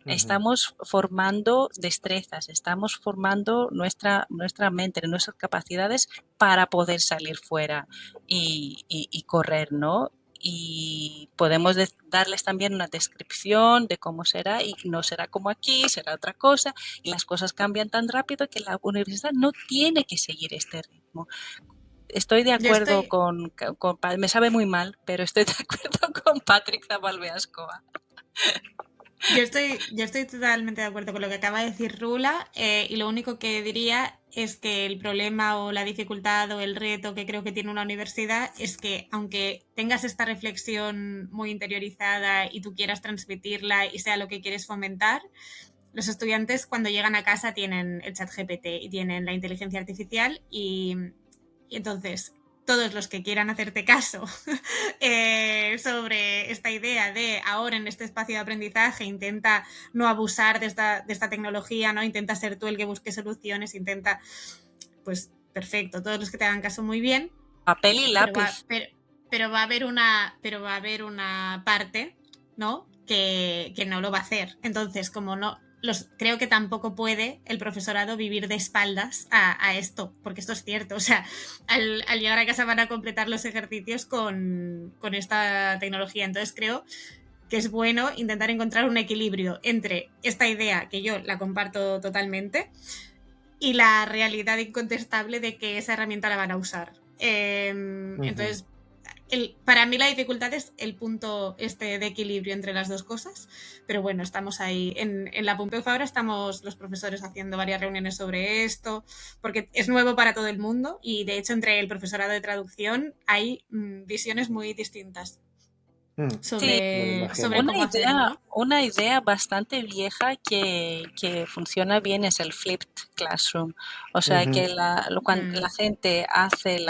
E: Estamos formando destrezas, estamos formando nuestra mente, nuestras capacidades para poder salir fuera y correr, ¿no? Y podemos darles también una descripción de cómo será y no será como aquí, será otra cosa. Y las cosas cambian tan rápido que la universidad no tiene que seguir este ritmo. Estoy de acuerdo con me sabe muy mal, pero estoy de acuerdo con Patrick Zabalbeascova.
C: Yo estoy totalmente de acuerdo con lo que acaba de decir Rula, y lo único que diría es que el problema o la dificultad o el reto que creo que tiene una universidad es que aunque tengas esta reflexión muy interiorizada y tú quieras transmitirla y sea lo que quieres fomentar, los estudiantes cuando llegan a casa tienen el ChatGPT y tienen la inteligencia artificial y entonces todos los que quieran hacerte caso sobre esta idea de ahora en este espacio de aprendizaje intenta no abusar de esta tecnología, ¿no? Intenta ser tú el que busque soluciones, intenta, pues perfecto, todos los que te hagan caso muy bien.
E: Papel y lápiz.
C: Pero va a haber una parte, ¿no? Que no lo va a hacer. Entonces, como no... creo que tampoco puede el profesorado vivir de espaldas a esto, porque esto es cierto, o sea, al llegar a casa van a completar los ejercicios con esta tecnología, entonces creo que es bueno intentar encontrar un equilibrio entre esta idea, que yo la comparto totalmente, y la realidad incontestable de que esa herramienta la van a usar. Entonces, Para mí la dificultad es el punto de equilibrio entre las dos cosas, pero bueno, estamos ahí. En la Pompeu Fabra estamos los profesores haciendo varias reuniones sobre esto, porque es nuevo para todo el mundo y de hecho entre el profesorado de traducción hay visiones muy distintas
E: Sí,
D: Me lo
C: sobre
D: imagino.
C: cómo hacerlo, ¿no?
E: una idea bastante vieja que funciona bien es el flipped classroom. O sea, que cuando la gente hace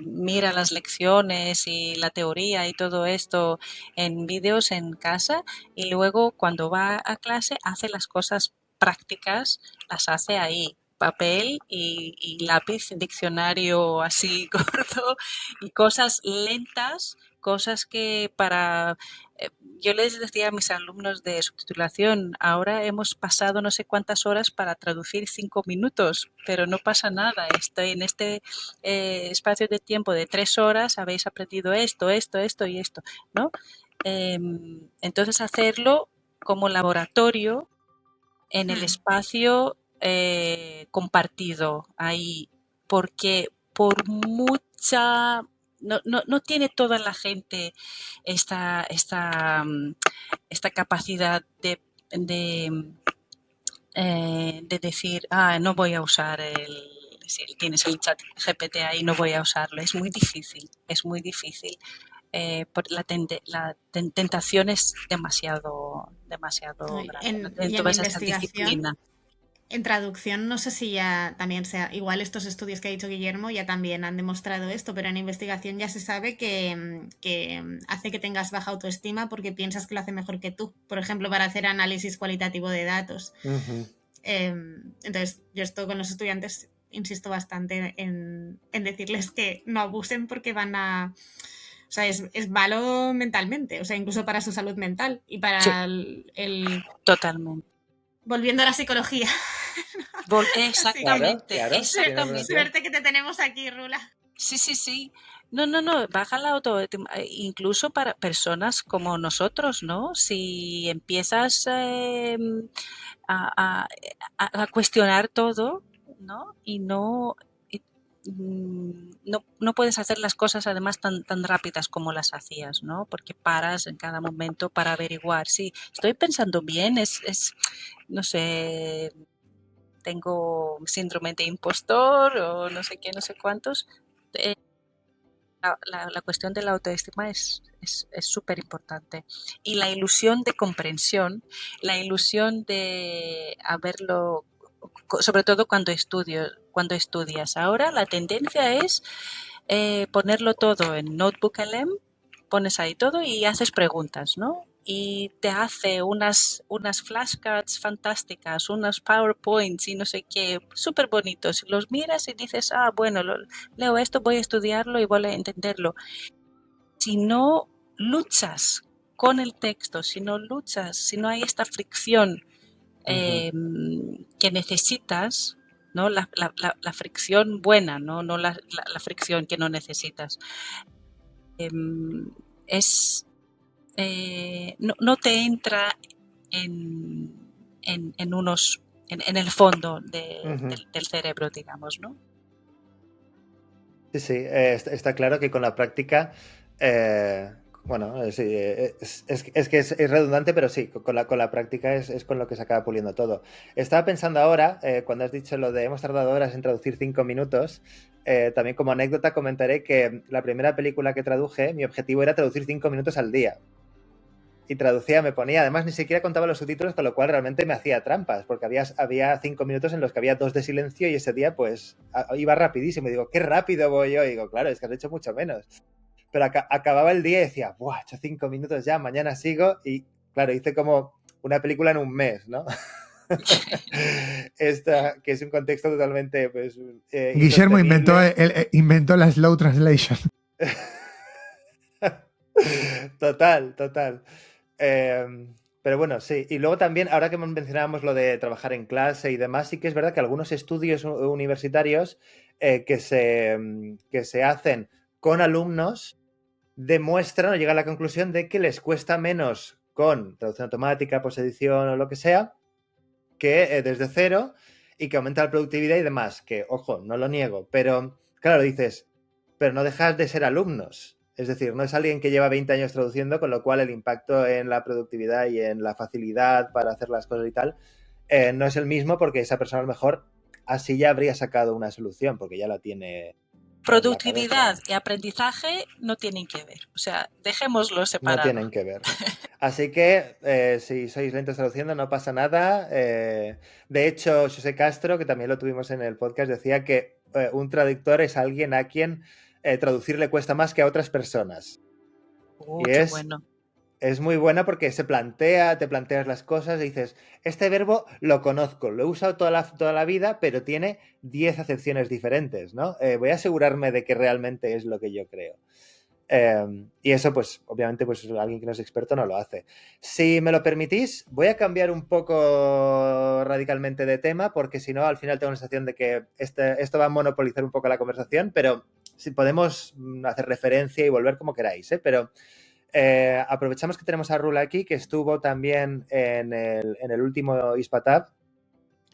E: mira las lecciones y la teoría y todo esto en vídeos en casa y luego cuando va a clase hace las cosas prácticas, las hace ahí. Papel y lápiz, diccionario así corto y cosas lentas, cosas que yo les decía a mis alumnos de subtitulación, ahora hemos pasado no sé cuántas horas para traducir 5 minutos, pero no pasa nada, estoy en este espacio de tiempo de 3 horas, habéis aprendido esto y esto, ¿no? Entonces hacerlo como laboratorio en el espacio compartido ahí, porque por mucha no tiene toda la gente esta capacidad de decir, no voy a usar si tienes el chat GPT ahí, no voy a usarlo. Es muy difícil, es muy difícil. La tentación es demasiado grande.
C: Y en
E: Toda esa
C: investigación,
E: disciplina.
C: en traducción, no sé si ya también sea, igual estos estudios que ha dicho Guillermo ya también han demostrado esto, pero en investigación ya se sabe que hace que tengas baja autoestima porque piensas que lo hace mejor que tú. Por ejemplo, para hacer análisis cualitativo de datos. Entonces, yo esto con los estudiantes insisto bastante en decirles que no abusen porque van a... O sea, es malo mentalmente, o sea, incluso para su salud mental y para el
E: Totalmente.
C: volviendo a la psicología.
E: Exactamente,
D: claro,
E: exactamente.
C: Suerte que te tenemos aquí, Rula.
E: Sí. No, baja la autoestima, incluso para personas como nosotros, ¿no? Si empiezas a cuestionar todo, ¿no? Y no puedes hacer las cosas además tan rápidas como las hacías, ¿no? Porque paras en cada momento para averiguar. Sí, estoy pensando bien, no sé, tengo síndrome de impostor o no sé qué, no sé cuántos. La cuestión de la autoestima es súper importante. Y la ilusión de comprensión, la ilusión de haberlo, sobre todo cuando estudias. Ahora la tendencia es ponerlo todo en Notebook LM, pones ahí todo y haces preguntas, ¿no? Y te hace unas flashcards fantásticas, unos PowerPoints y no sé qué, súper bonitos. Los miras y dices, bueno, leo esto, voy a estudiarlo y voy a entenderlo. Si no luchas con el texto, si no hay esta fricción que necesitas, ¿no? La fricción buena, no la fricción que no necesitas. No te entra en el fondo del cerebro, digamos, ¿no?
D: Sí, está claro que con la práctica, bueno, sí, es que es redundante, pero sí, con la práctica es con lo que se acaba puliendo todo. Estaba pensando ahora, cuando has dicho lo de hemos tardado horas en traducir 5 minutos, también como anécdota comentaré que la primera película que traduje, mi objetivo era traducir 5 minutos al día. Y traducía, me ponía, además ni siquiera contaba los subtítulos, con lo cual realmente me hacía trampas, porque había 5 minutos en los que había 2 de silencio y ese día pues iba rapidísimo. Y digo, qué rápido voy yo. Y digo, claro, es que has hecho mucho menos. Pero acababa el día y decía, ¡buah! He hecho 5 minutos ya, mañana sigo. Y claro, hice como una película en un mes, ¿no? Esta, que es un contexto totalmente pues,
B: Guillermo inventó la slow translation.
D: Total. Pero bueno, sí. Y luego también, ahora que mencionábamos lo de trabajar en clase y demás, sí que es verdad que algunos estudios universitarios que se hacen con alumnos demuestran o llegan a la conclusión de que les cuesta menos con traducción automática, posedición o lo que sea, que desde cero, y que aumenta la productividad y demás. Que, ojo, no lo niego, pero claro, dices, pero no dejas de ser alumnos. Es decir, no es alguien que lleva 20 años traduciendo, con lo cual el impacto en la productividad y en la facilidad para hacer las cosas y tal no es el mismo, porque esa persona a lo mejor así ya habría sacado una solución, porque ya la tiene.
E: Productividad y aprendizaje no tienen que ver. O sea, dejémoslo separado.
D: No tienen que ver. Así que si sois lentos traduciendo, no pasa nada. De hecho, José Castro, que también lo tuvimos en el podcast, decía que un traductor es alguien a quien traducir le cuesta más que a otras personas. Y
E: Qué bueno.
D: Es muy buena porque te planteas las cosas y dices, este verbo lo conozco, lo he usado toda la vida, pero tiene 10 acepciones diferentes, ¿no? Voy a asegurarme de que realmente es lo que yo creo. Y eso, pues, obviamente, pues alguien que no es experto no lo hace. Si me lo permitís, voy a cambiar un poco radicalmente de tema, porque si no, al final tengo la sensación de que esto va a monopolizar un poco la conversación, pero si podemos hacer referencia y volver como queráis, ¿eh? Pero aprovechamos que tenemos a Rula aquí, que estuvo también en el último ISPATAB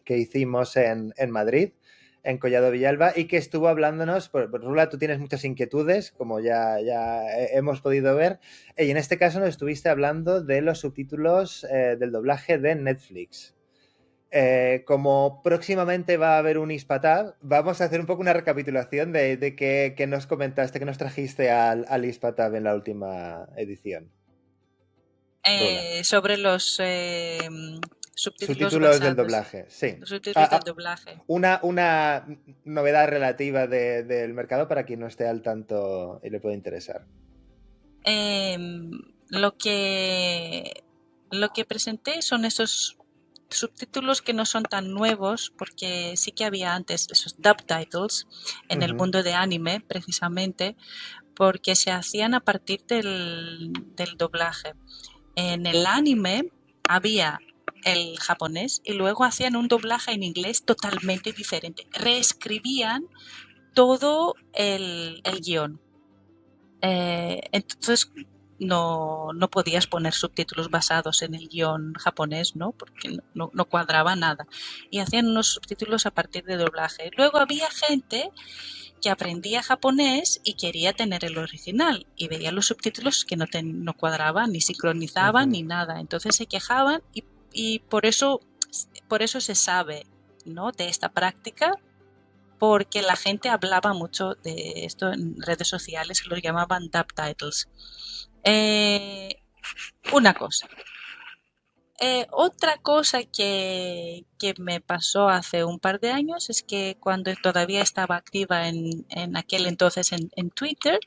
D: que hicimos en Madrid, en Collado Villalba, y que estuvo hablándonos. Rula, tú tienes muchas inquietudes, como ya hemos podido ver, y en este caso nos estuviste hablando de los subtítulos del doblaje de Netflix. Como próximamente va a haber un ISPATAB, vamos a hacer un poco una recapitulación de qué nos comentaste, qué nos trajiste al ISPATAB en la última edición.
E: Sobre los subtítulos
D: del doblaje, sí.
E: Los subtítulos del doblaje.
D: Una novedad relativa del mercado para quien no esté al tanto y le pueda interesar.
E: Lo que presenté son esos subtítulos que no son tan nuevos, porque sí que había antes esos subtitles en el mundo de anime, precisamente, porque se hacían a partir del doblaje. En el anime había el japonés y luego hacían un doblaje en inglés totalmente diferente. Reescribían todo el guión. Entonces no podías poner subtítulos basados en el guión japonés, ¿no? Porque no cuadraba nada. Y hacían unos subtítulos a partir de doblaje. Luego había gente que aprendía japonés y quería tener el original y veía los subtítulos que no cuadraban, ni sincronizaban, ni nada. Entonces se quejaban y por eso se sabe, ¿no?, de esta práctica, porque la gente hablaba mucho de esto en redes sociales y lo llamaban subtitles. Una cosa. Otra cosa que me pasó hace un par de años es que cuando todavía estaba activa en aquel entonces en Twitter,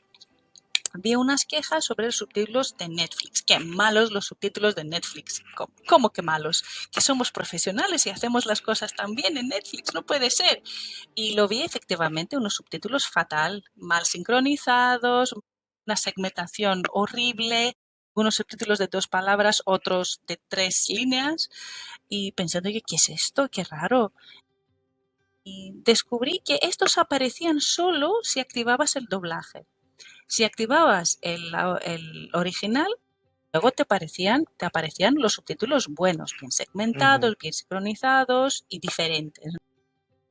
E: vi unas quejas sobre los subtítulos de Netflix. ¡Qué malos los subtítulos de Netflix! ¿Cómo que malos? Que somos profesionales y hacemos las cosas tan bien en Netflix, no puede ser. Y lo vi efectivamente, unos subtítulos fatal, mal sincronizados, una segmentación horrible, unos subtítulos de 2 palabras, otros de 3 líneas, y pensando, ¿qué es esto? ¡Qué raro! Y descubrí que estos aparecían solo si activabas el doblaje. Si activabas el original, luego te aparecían los subtítulos buenos, bien segmentados, bien sincronizados y diferentes.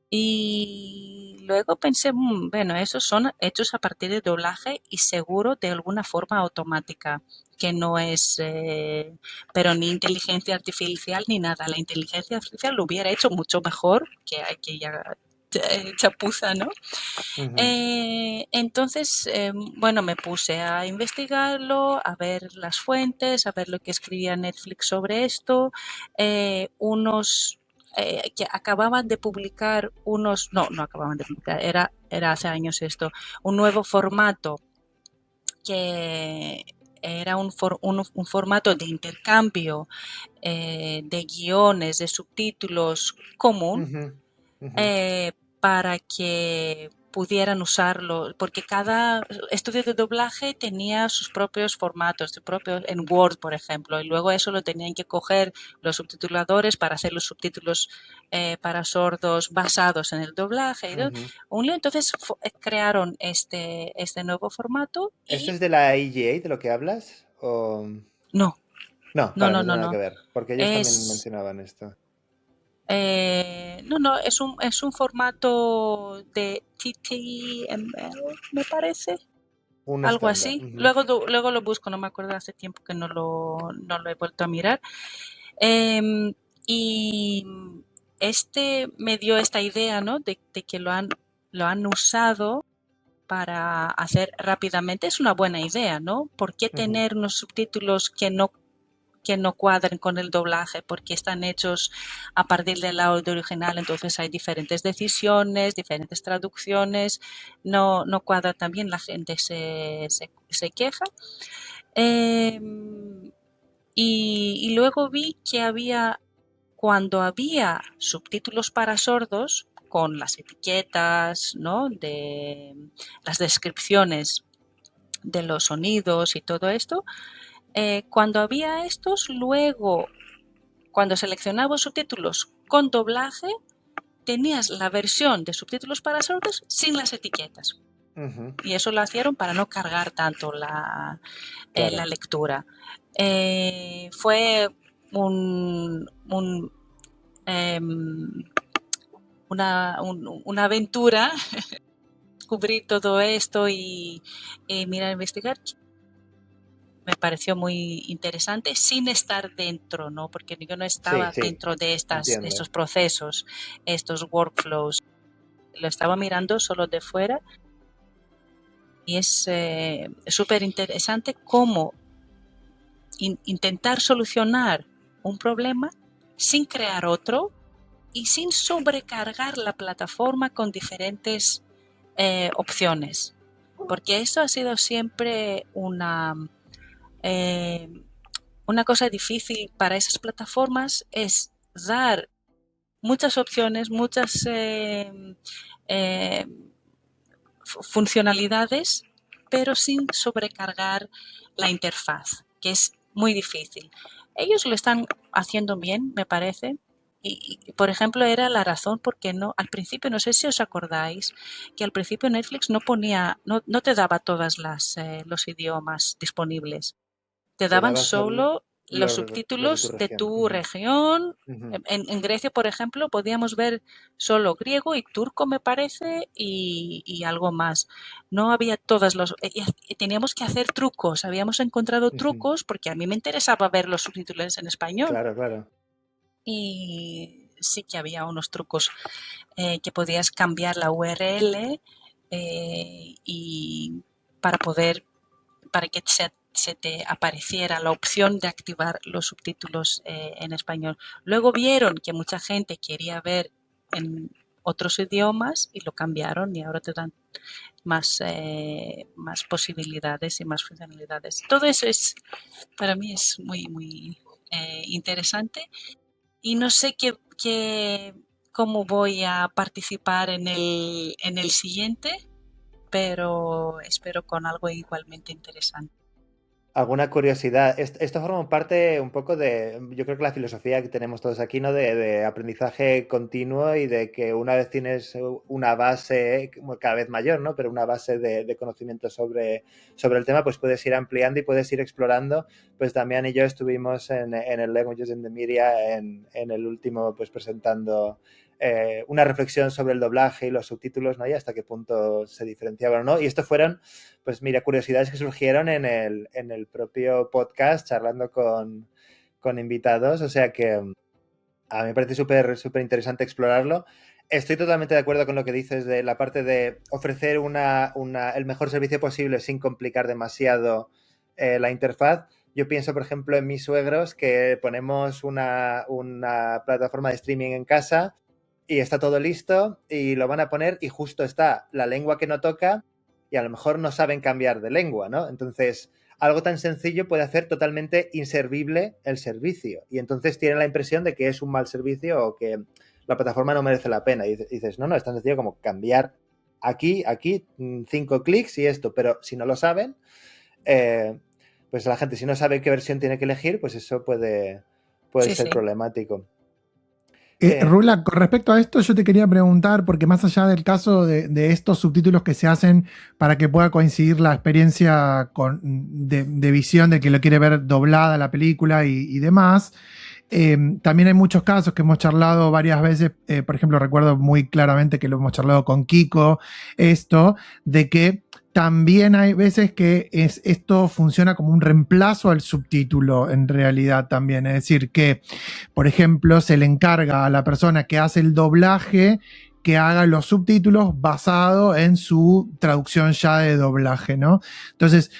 E: Y luego pensé, bueno, esos son hechos a partir de doblaje y seguro de alguna forma automática, que no es, pero ni inteligencia artificial ni nada. La inteligencia artificial lo hubiera hecho mucho mejor, que hay que ya chapuza, ¿no? Entonces, bueno, me puse a investigarlo, a ver las fuentes, a ver lo que escribía Netflix sobre esto. Que acababan de publicar no acababan de publicar, era hace años esto, un nuevo formato que era un formato de intercambio de guiones, de subtítulos común, para que pudieran usarlo, porque cada estudio de doblaje tenía sus propios formatos, en Word, por ejemplo, y luego eso lo tenían que coger los subtituladores para hacer los subtítulos para sordos basados en el doblaje. Entonces crearon este nuevo formato.
D: ¿Esto es de la EGA, de lo que hablas? ¿O...
E: No.
D: No, no tiene nada que ver, porque ellos también mencionaban esto.
E: No, es un formato de TTML, me parece.
D: Un
E: Algo
D: estándar.
E: así. Luego lo busco, no me acuerdo, hace tiempo que no lo he vuelto a mirar. Y me dio esta idea, ¿no? de que lo han usado para hacer rápidamente. Es una buena idea, ¿no? ¿Por qué tener unos subtítulos que no cuadren con el doblaje? Porque están hechos a partir del audio original, entonces hay diferentes decisiones, diferentes traducciones, no cuadra tan bien, la gente se queja. Y luego vi que cuando había subtítulos para sordos, con las etiquetas, ¿no? De las descripciones de los sonidos y todo esto, cuando había estos, luego, cuando seleccionaba subtítulos con doblaje, tenías la versión de subtítulos para sordos sin las etiquetas. Y eso lo hicieron para no cargar tanto la lectura. Fue una aventura descubrir todo esto y mirar, investigar. Me pareció muy interesante sin estar dentro, ¿no? Porque yo no estaba dentro de estos procesos, estos workflows. Lo estaba mirando solo de fuera y es súper interesante cómo intentar solucionar un problema sin crear otro y sin sobrecargar la plataforma con diferentes opciones. Porque eso ha sido siempre una cosa difícil para esas plataformas, es dar muchas opciones, muchas funcionalidades, pero sin sobrecargar la interfaz, que es muy difícil. Ellos lo están haciendo bien, me parece. Y, por ejemplo, era la razón por qué no, al principio, no sé si os acordáis, que al principio Netflix no te daba todos los idiomas disponibles. Te daban solo los subtítulos de tu región. En Grecia, por ejemplo, podíamos ver solo griego y turco, me parece, y algo más. No había teníamos que hacer trucos. Habíamos encontrado trucos porque a mí me interesaba ver los subtítulos en español.
D: Claro.
E: Y sí que había unos trucos que podías cambiar la URL y para que se te apareciera la opción de activar los subtítulos en español. Luego vieron que mucha gente quería ver en otros idiomas y lo cambiaron y ahora te dan más posibilidades y más funcionalidades. Todo eso para mí es muy, muy interesante y no sé cómo voy a participar en el siguiente, pero espero con algo igualmente interesante.
D: ¿Alguna curiosidad? Esto forma parte un poco de, yo creo que la filosofía que tenemos todos aquí, ¿no? De aprendizaje continuo y de que una vez tienes una base cada vez mayor, ¿no? Pero una base de conocimiento sobre el tema, pues puedes ir ampliando y puedes ir explorando. Pues Damián y yo estuvimos en el Languages in the Media en el último, pues presentando una reflexión sobre el doblaje y los subtítulos, ¿no? Y hasta qué punto se diferenciaban o no. Y esto fueron, pues mira, curiosidades que surgieron en el propio podcast, charlando con invitados. O sea que a mí me parece súper interesante explorarlo. Estoy totalmente de acuerdo con lo que dices de la parte de ofrecer el mejor servicio posible sin complicar demasiado la interfaz. Yo pienso, por ejemplo, en mis suegros, que ponemos una plataforma de streaming en casa y está todo listo y lo van a poner y justo está la lengua que no toca y a lo mejor no saben cambiar de lengua, ¿no? Entonces, algo tan sencillo puede hacer totalmente inservible el servicio y entonces tienen la impresión de que es un mal servicio o que la plataforma no merece la pena. Y dices, no, es tan sencillo como cambiar aquí, 5 clics y esto, pero si no lo saben, pues la gente, si no sabe qué versión tiene que elegir, pues eso puede ser problemático.
B: Rula, con respecto a esto yo te quería preguntar, porque más allá del caso de estos subtítulos que se hacen para que pueda coincidir la experiencia de visión de que lo quiere ver doblada la película y demás, también hay muchos casos que hemos charlado varias veces, por ejemplo, recuerdo muy claramente que lo hemos charlado con Kiko, esto de que también hay veces que esto funciona como un reemplazo al subtítulo en realidad también. Es decir, que, por ejemplo, se le encarga a la persona que hace el doblaje que haga los subtítulos basado en su traducción ya de doblaje, ¿no? Entonces,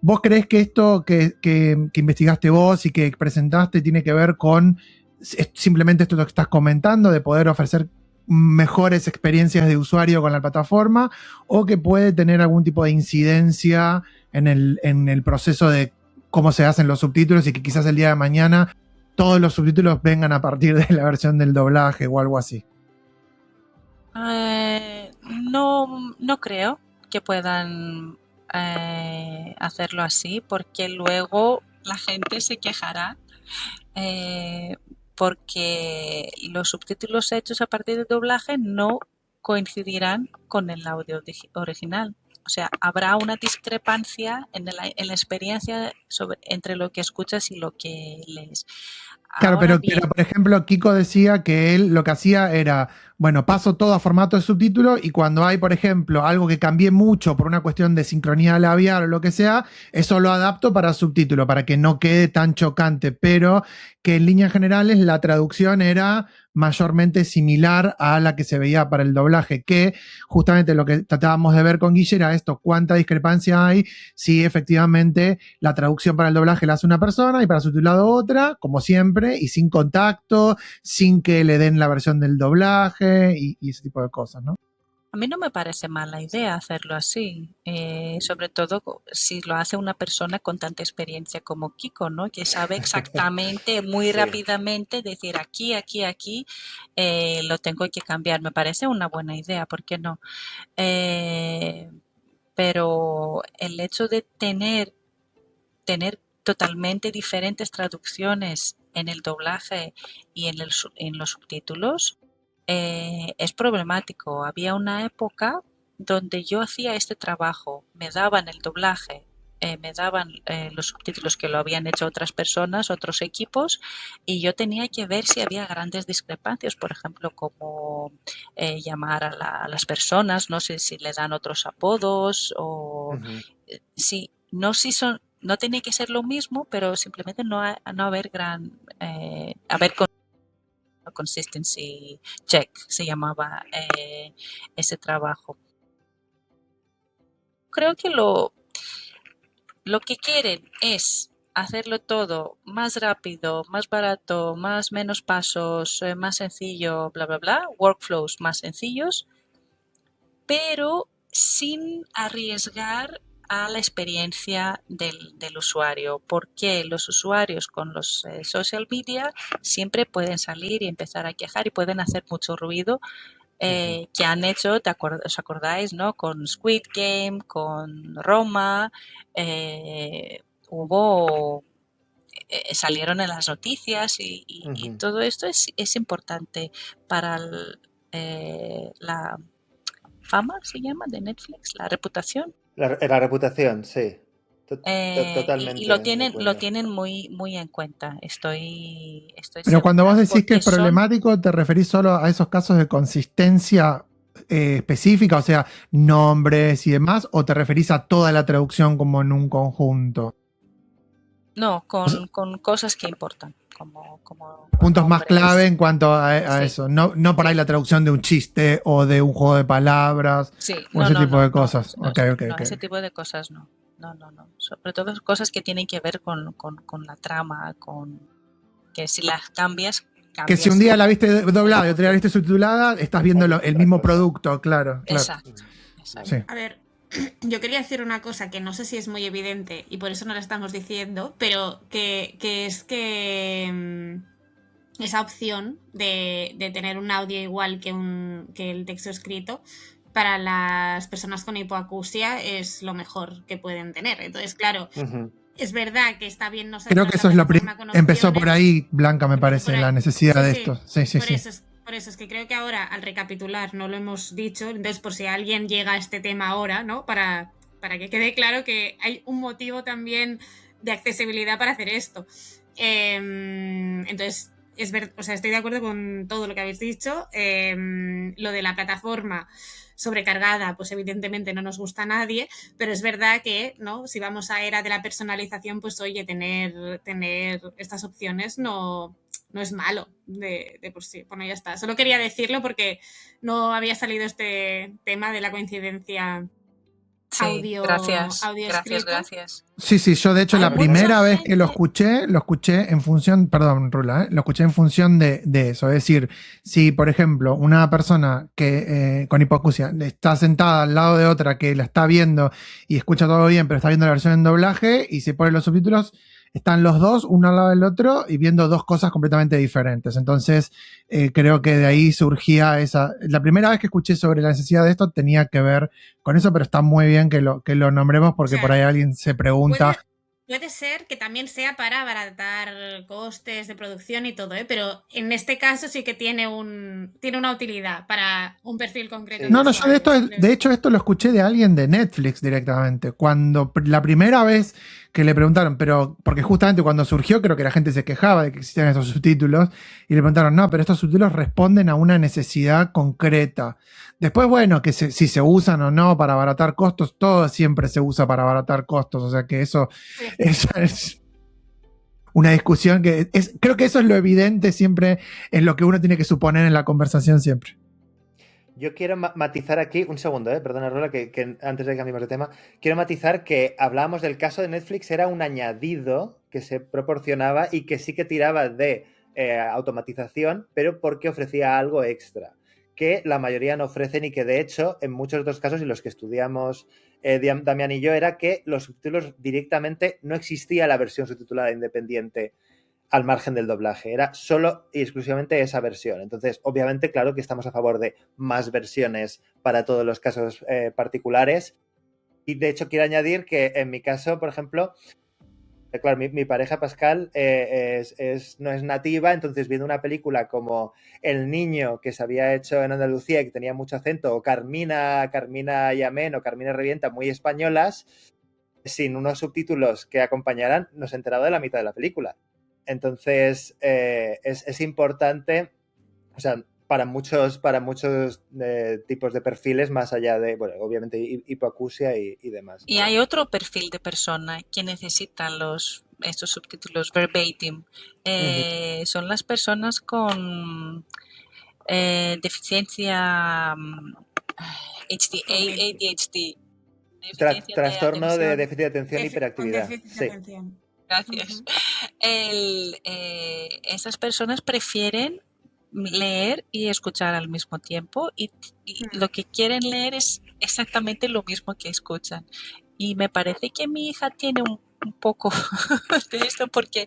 B: ¿vos creés que esto que investigaste vos y que presentaste tiene que ver con simplemente esto que estás comentando, de poder ofrecer mejores experiencias de usuario con la plataforma, o que puede tener algún tipo de incidencia en el proceso de cómo se hacen los subtítulos y que quizás el día de mañana todos los subtítulos vengan a partir de la versión del doblaje o algo así?
E: No creo que puedan hacerlo así, porque luego la gente se quejará porque los subtítulos hechos a partir del doblaje no coincidirán con el audio original. O sea, habrá una discrepancia en la experiencia entre lo que escuchas y lo que lees.
B: Claro, pero por ejemplo, Kiko decía que él lo que hacía era, bueno, paso todo a formato de subtítulo y cuando hay, por ejemplo, algo que cambié mucho por una cuestión de sincronía labial o lo que sea, eso lo adapto para subtítulo, para que no quede tan chocante, pero que en líneas generales la traducción era mayormente similar a la que se veía para el doblaje, que justamente lo que tratábamos de ver con Guille era esto, cuánta discrepancia hay si efectivamente la traducción para el doblaje la hace una persona y para subtitulado otra, como siempre, y sin contacto, sin que le den la versión del doblaje y ese tipo de cosas, ¿no?
E: A mí no me parece mala idea hacerlo así, sobre todo si lo hace una persona con tanta experiencia como Kiko, ¿no? Que sabe exactamente, muy rápidamente decir aquí, lo tengo que cambiar. Me parece una buena idea, ¿por qué no? Pero el hecho de tener totalmente diferentes traducciones en el doblaje y en los subtítulos es problemático. Había una época donde yo hacía este trabajo, me daban el doblaje, me daban los subtítulos que lo habían hecho otras personas, otros equipos, y yo tenía que ver si había grandes discrepancias, por ejemplo, como llamar a las personas, no sé si le dan otros apodos o si no tenía que ser lo mismo, pero simplemente no haber consistency check, se llamaba ese trabajo. Creo que lo que quieren es hacerlo todo más rápido, más barato, menos pasos, más sencillo, bla, bla, bla, workflows más sencillos, pero sin arriesgar a la experiencia del usuario, porque los usuarios con los social media siempre pueden salir y empezar a quejar y pueden hacer mucho ruido que han hecho, ¿os acordáis, no? Con Squid Game, con Roma, salieron en las noticias y todo esto es importante para la fama, se llama, de Netflix, la reputación.
D: La reputación, sí. Totalmente.
E: Y lo tienen muy, muy en cuenta. Estoy
B: Pero cuando vos decís que es
E: son
B: problemático, ¿te referís solo a esos casos de consistencia específica, o sea, nombres y demás, o te referís a toda la traducción como en un conjunto?
E: No, con cosas que importan. Como
B: puntos más clave en cuanto a
E: Sí.
B: eso. No por ahí la traducción de un chiste o de un juego de palabras
E: Sí,
B: o ese tipo de cosas.
E: No,
B: Ok.
E: ese tipo de cosas no. No. Sobre todo cosas que tienen que ver con la trama, con que si las cambias.
B: Que si un día la viste doblada y otro día la viste subtitulada, estás viendo el mismo producto, claro.
E: Exacto.
B: Sí.
C: A ver, yo quería decir una cosa que no sé si es muy evidente y por eso no la estamos diciendo, pero que es que esa opción de tener un audio igual que el texto escrito para las personas con hipoacusia es lo mejor que pueden tener. Entonces, claro, es verdad que está bien no ser
B: Creo que eso es lo primero. Empezó por ahí, Blanca, me parece, la necesidad de esto. Sí.
C: Por eso es que creo que ahora, al recapitular, no lo hemos dicho. Entonces, por si alguien llega a este tema ahora, ¿no? Para que quede claro que hay un motivo también de accesibilidad para hacer esto. Entonces, o sea, estoy de acuerdo con todo lo que habéis dicho. Lo de la plataforma sobrecargada, pues evidentemente no nos gusta a nadie, pero es verdad que, ¿no? Si vamos a era de la personalización, pues oye, tener estas opciones no es malo de por sí. Bueno, ya está. Solo quería decirlo porque no había salido este tema de la coincidencia
E: Sí,
C: audio escrito.
E: gracias.
B: Sí, yo de hecho
C: Hay
B: la
C: mucha
B: primera vez
C: gente-
B: que lo escuché en función, perdón, Rula, lo escuché en función de eso. Es decir, si por ejemplo una persona que con hipoacusia está sentada al lado de otra que la está viendo y escucha todo bien, pero está viendo la versión en doblaje y se ponen los subtítulos, están los dos, uno al lado del otro y viendo dos cosas completamente diferentes. Entonces, creo que de ahí surgía esa. La primera vez que escuché sobre la necesidad de esto tenía que ver con eso, pero está muy bien que lo nombremos porque
C: O sea,
B: por ahí alguien se pregunta.
C: Puede ser que también sea para abaratar costes de producción y todo, ¿eh? Pero en este caso sí que tiene una utilidad para un perfil concreto
D: Sí.
C: de
B: No, yo de
C: usuarios.
B: de hecho esto lo escuché de alguien de Netflix directamente. Cuando la primera vez que le preguntaron, pero porque justamente cuando surgió creo que la gente se quejaba de que existían estos subtítulos y le preguntaron, no, pero estos subtítulos responden a una necesidad concreta. Después, bueno, que si se usan o no para abaratar costos, todo siempre se usa para abaratar costos, o sea que eso
C: Sí.
B: es una discusión que creo que eso es lo evidente siempre en lo que uno tiene que suponer en la conversación siempre.
D: Yo quiero matizar aquí, un segundo, perdona Rola, que antes de que cambiemos de tema, quiero matizar que hablábamos del caso de Netflix, era un añadido que se proporcionaba y que sí que tiraba de automatización, pero porque ofrecía algo extra, que la mayoría no ofrecen y que de hecho en muchos otros casos, y los que estudiamos Damián y yo, era que los subtítulos directamente no existía la versión subtitulada independiente al margen del doblaje, era solo y exclusivamente esa versión. Entonces, obviamente, claro que estamos a favor de más versiones para todos los casos particulares. Y de hecho, quiero añadir que en mi caso, por ejemplo, claro, mi pareja Pascal no es nativa, entonces viendo una película como El niño que se había hecho en Andalucía y que tenía mucho acento, o Carmina y Amén o Carmina Revienta, muy españolas, sin unos subtítulos que acompañaran, no se enteraba de la mitad de la película. Entonces, es importante, o sea, para muchos tipos de perfiles, más allá de, bueno, obviamente hipoacusia y demás.
E: Y hay otro perfil de persona que necesita estos subtítulos verbatim. Son las personas con deficiencia ADHD.
D: Trastorno de déficit de atención y hiperactividad.
C: Con déficit de atención.
E: Gracias. Esas personas prefieren leer y escuchar al mismo tiempo y lo que quieren leer es exactamente lo mismo que escuchan. Y me parece que mi hija tiene un poco de esto porque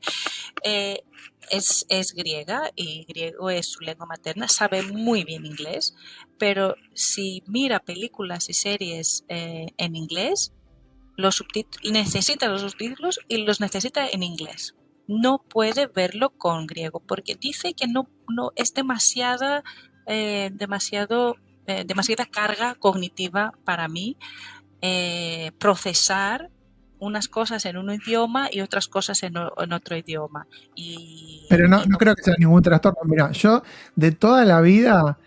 E: es griega y griego es su lengua materna, sabe muy bien inglés, pero si mira películas y series en inglés, necesita los subtítulos y los necesita en inglés. No puede verlo con griego porque dice que no es demasiada carga cognitiva para mí procesar unas cosas en un idioma y otras cosas en otro idioma.
B: Pero no creo que sea ningún trastorno. Mira, yo de toda la vida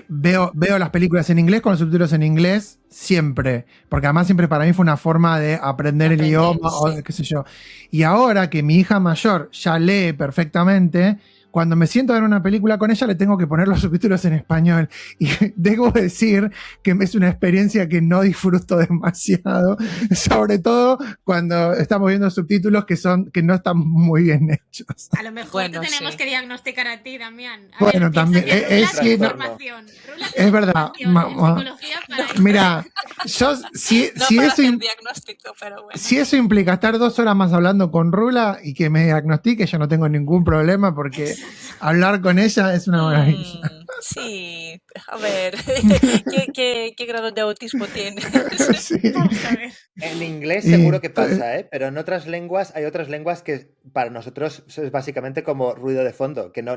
B: veo las películas en inglés con los subtítulos en inglés siempre, porque además siempre para mí fue una forma de aprender el idioma o qué sé yo. Y ahora que mi hija mayor ya lee perfectamente, cuando me siento a ver una película con ella le tengo que poner los subtítulos en español. Y debo decir que es una experiencia que no disfruto demasiado, sobre todo cuando estamos viendo subtítulos que no están muy bien hechos.
C: A lo mejor te tenemos que diagnosticar a ti, Damián.
B: Bueno, también es verdad. Mira, yo si eso implica estar 2 horas más hablando con Rula y que me diagnostique, yo no tengo ningún problema porque hablar con ella es una maravilla.
E: Sí, a ver, ¿qué grado de autismo tienes?
B: Sí.
D: En inglés seguro que pasa, pero en otras lenguas hay otras lenguas que para nosotros es básicamente como ruido de fondo, que no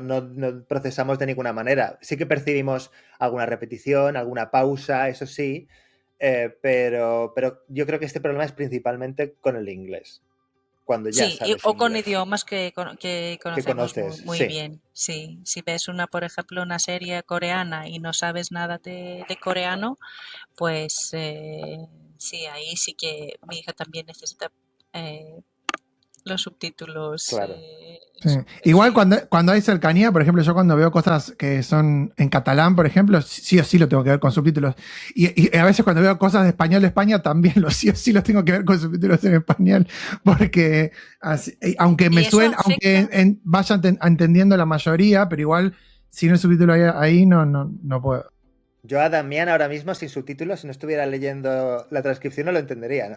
D: procesamos de ninguna manera. Sí que percibimos alguna repetición, alguna pausa, eso sí, pero yo creo que este problema es principalmente con el inglés. cuando ya
E: Sí,
D: sabes
E: o con
D: inglés,
E: idiomas que
D: que
E: conocemos
D: conoces,
E: muy
D: sí.
E: bien. Sí, si ves por ejemplo, una serie coreana y no sabes nada de coreano, pues sí, ahí sí que mi hija también necesita eh, los subtítulos.
D: Claro.
B: Sí. Igual
E: Sí.
B: cuando hay cercanía, por ejemplo, yo cuando veo cosas que son en catalán, por ejemplo, sí o sí lo tengo que ver con subtítulos. Y a veces cuando veo cosas de español de España, también sí o sí los tengo que ver con subtítulos en español, porque aunque me
E: Y eso
B: suene, aunque
E: afecta.
B: vaya entendiendo la mayoría, pero igual si no hay subtítulo ahí no puedo.
D: Yo a Damián ahora mismo sin subtítulos, si no estuviera leyendo la transcripción, no lo entendería, ¿no?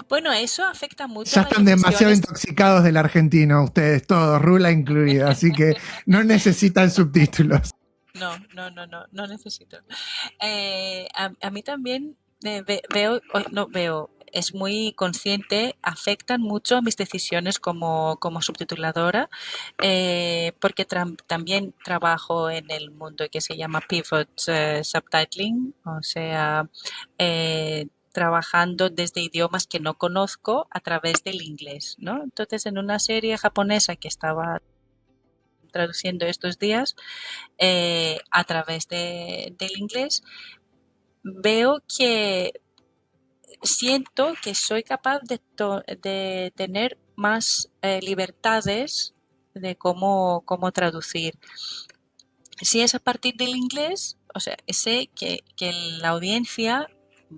E: Bueno, eso afecta mucho a
B: Ya
E: las
B: están demasiado
E: decisiones.
B: intoxicados del argentino, ustedes todos, Rula incluida, así que no necesitan subtítulos.
E: No necesito. A mí también no veo, es muy consciente, afectan mucho a mis decisiones como subtituladora, porque también trabajo en el mundo que se llama pivot subtitling, o sea, trabajando desde idiomas que no conozco a través del inglés, ¿no? Entonces, en una serie japonesa que estaba traduciendo estos días, a través del inglés, veo que siento que soy capaz de tener más libertades de cómo traducir. Si es a partir del inglés, o sea, sé que la audiencia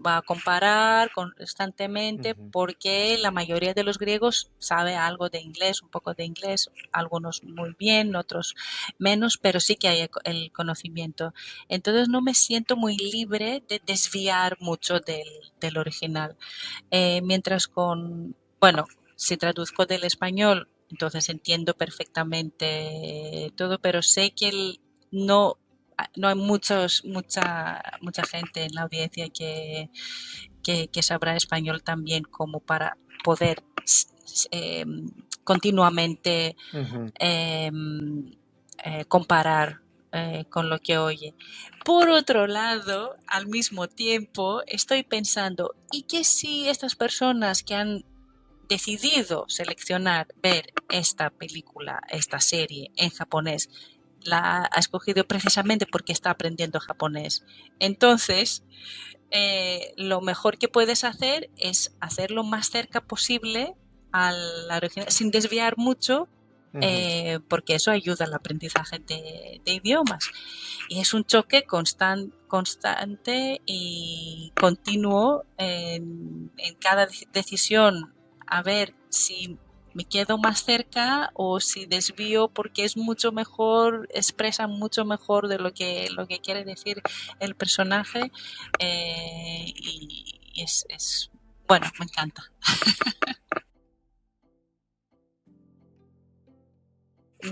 E: va a comparar constantemente
D: Ujú.
E: porque la mayoría de los griegos sabe algo de inglés, un poco de inglés, algunos muy bien, otros menos, pero sí que hay el conocimiento. Entonces no me siento muy libre de desviar mucho del original. Mientras bueno, si traduzco del español, entonces entiendo perfectamente todo, pero sé que no, no hay mucha gente en la audiencia que sabrá español también como para poder eh, continuamente
D: Ujú.
E: eh, comparar con lo que oye. Por otro lado, al mismo tiempo, estoy pensando, ¿y qué si estas personas que han decidido seleccionar ver esta película, esta serie en japonés, la ha escogido precisamente porque está aprendiendo japonés? Entonces, lo mejor que puedes hacer es hacerlo más cerca posible a la original, sin desviar mucho,
D: Ujú.
E: porque eso ayuda al aprendizaje de idiomas. Y es un choque constante y continuo en cada decisión, a ver si me quedo más cerca o si desvío porque es mucho mejor, expresa mucho mejor de lo que quiere decir el personaje, y bueno, me encanta.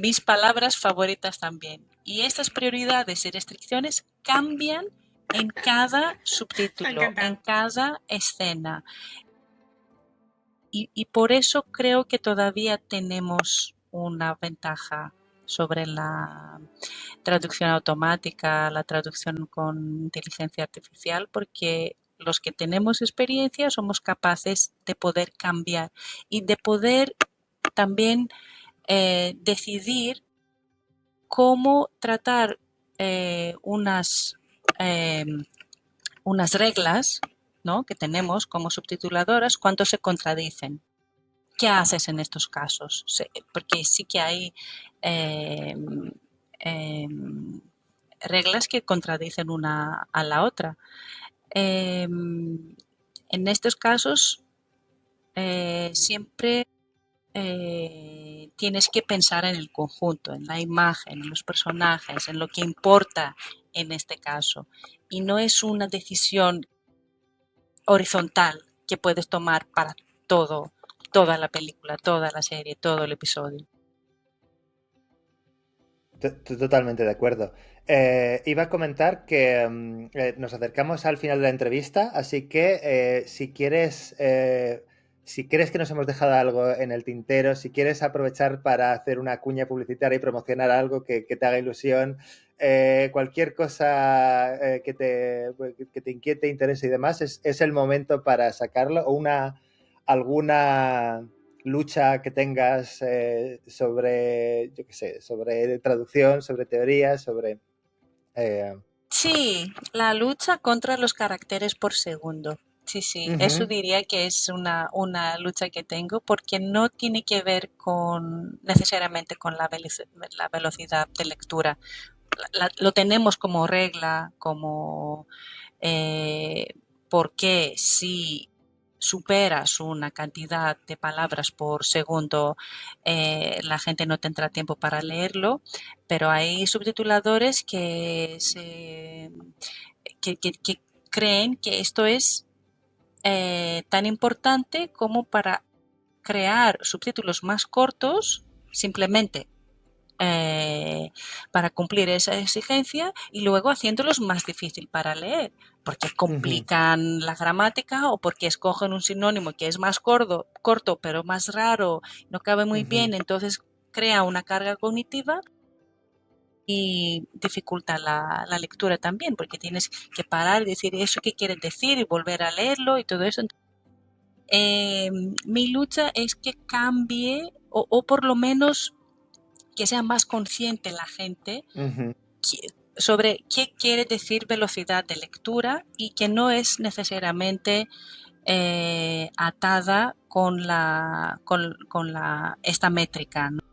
E: Mis palabras favoritas también. Y estas prioridades y restricciones cambian en cada
C: Me ha
E: subtítulo, en
C: encantado.
E: cada escena. Y por eso creo que todavía tenemos una ventaja sobre la traducción automática, la traducción con inteligencia artificial, porque los que tenemos experiencia somos capaces de poder cambiar y de poder también decidir cómo tratar eh, unas, eh, unas reglas, ¿no?, que tenemos como subtituladoras cuando se contradicen. ¿Qué haces en estos casos? Porque sí que hay eh, eh, reglas que contradicen una a la otra. En estos casos siempre tienes que pensar en el conjunto, en la imagen, en los personajes, en lo que importa en este caso. Y no es una decisión horizontal que puedes tomar para toda la película, toda la serie, todo el episodio.
D: Totalmente de acuerdo. Iba a comentar que nos acercamos al final de la entrevista, así que si crees que nos hemos dejado algo en el tintero, si quieres aprovechar para hacer una cuña publicitaria y promocionar algo que te haga ilusión, cualquier cosa que te inquiete, interese y demás, es el momento para sacarlo, o alguna lucha que tengas sobre, yo qué sé, sobre traducción, sobre teoría, sobre...
E: Sí, la lucha contra los caracteres por segundo. Sí, eso diría que es una lucha que tengo porque no tiene que ver necesariamente con la velocidad de lectura. Lo tenemos como regla, como porque si superas una cantidad de palabras por segundo, la gente no tendrá tiempo para leerlo, pero hay subtituladores que creen que esto es tan importante como para crear subtítulos más cortos, simplemente para cumplir esa exigencia y luego haciéndolos más difícil para leer, porque complican la gramática o porque escogen un sinónimo que es más corto pero más raro, no cabe muy bien, entonces crea una carga cognitiva y dificulta la lectura también, porque tienes que parar y decir eso qué quiere decir y volver a leerlo y todo eso. Mi lucha es que cambie o por lo menos que sea más consciente la gente sobre qué quiere decir velocidad de lectura y que no es necesariamente atada con esta métrica, ¿no?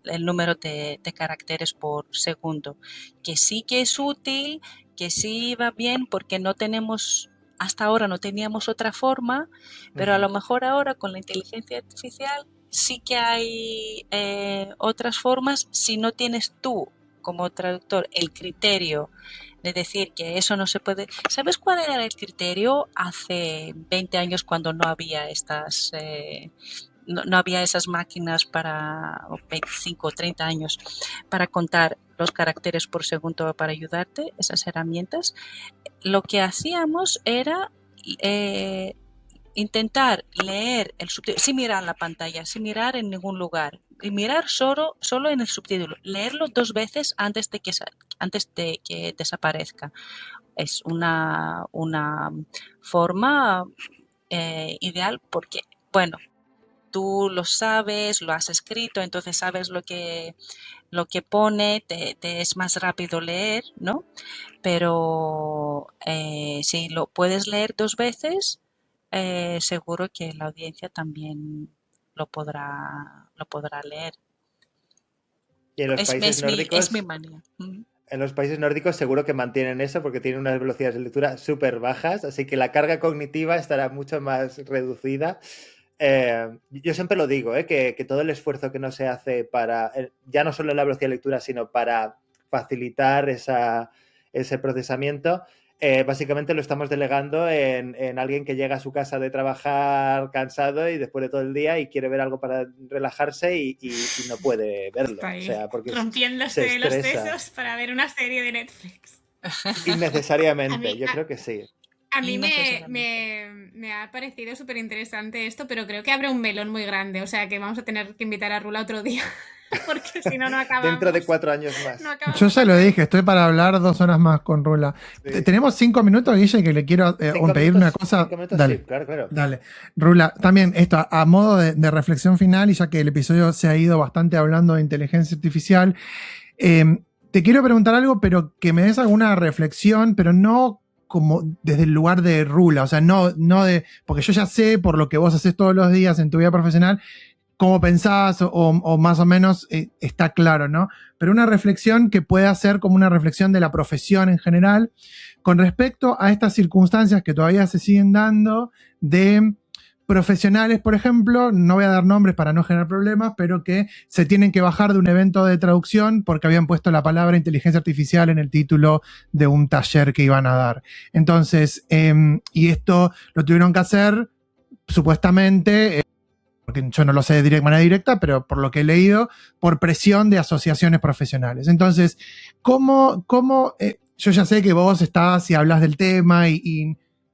E: El número de caracteres por segundo, que sí que es útil, que sí va bien porque hasta ahora no teníamos otra forma, pero a lo mejor ahora con la inteligencia artificial sí que hay otras formas. Si no tienes tú como traductor el criterio de decir que eso no se puede... ¿Sabes cuál era el criterio hace 20 años cuando no había no había esas máquinas o 25 o 30 años para contar los caracteres por segundo para ayudarte, esas herramientas? Lo que hacíamos era intentar leer el subtítulo, sin mirar la pantalla, sin mirar en ningún lugar, y mirar solo en el subtítulo, leerlo 2 veces antes de que desaparezca. Es una forma ideal porque, bueno, tú lo sabes, lo has escrito, entonces sabes lo que pone, te es más rápido leer, ¿no? Pero si lo puedes leer 2 veces, seguro que la audiencia también lo podrá leer.
D: Y en los países nórdicos,
E: es mi manía.
D: En los países nórdicos seguro que mantienen eso porque tienen unas velocidades de lectura súper bajas, así que la carga cognitiva estará mucho más reducida. Yo siempre lo digo, que todo el esfuerzo que no se hace para, ya no solo en la velocidad de lectura, sino para facilitar ese procesamiento, básicamente lo estamos delegando en alguien que llega a su casa de trabajar cansado y después de todo el día y quiere ver algo para relajarse y no puede verlo.
C: Está ahí,
D: o sea, porque
C: rompiéndose los sesos para ver una serie de Netflix.
D: Innecesariamente, yo creo que sí.
C: A mí me ha parecido súper interesante esto, pero creo que abre un melón muy grande. O sea que vamos a tener que invitar a Rula otro día, porque si no, no acabamos.
D: Dentro de 4 años más.
B: Yo ya lo dije, estoy para hablar 2 horas más con Rula. Sí. Tenemos 5 minutos, Guille, que le quiero pedir una cosa.
D: 5 minutos,
B: dale,
D: sí, claro.
B: Dale. Rula, también esto, a modo de reflexión final, y ya que el episodio se ha ido bastante hablando de inteligencia artificial, te quiero preguntar algo, pero que me des alguna reflexión, pero no como desde el lugar de Rula, o sea, no de, porque yo ya sé por lo que vos haces todos los días en tu vida profesional, cómo pensás o más o menos está claro, ¿no? Pero una reflexión que pueda ser como una reflexión de la profesión en general con respecto a estas circunstancias que todavía se siguen dando de profesionales, por ejemplo, no voy a dar nombres para no generar problemas, pero que se tienen que bajar de un evento de traducción porque habían puesto la palabra inteligencia artificial en el título de un taller que iban a dar. Entonces, y esto lo tuvieron que hacer supuestamente, porque yo no lo sé de manera directa, pero por lo que he leído, por presión de asociaciones profesionales. Entonces, ¿cómo yo ya sé que vos estás y hablas del tema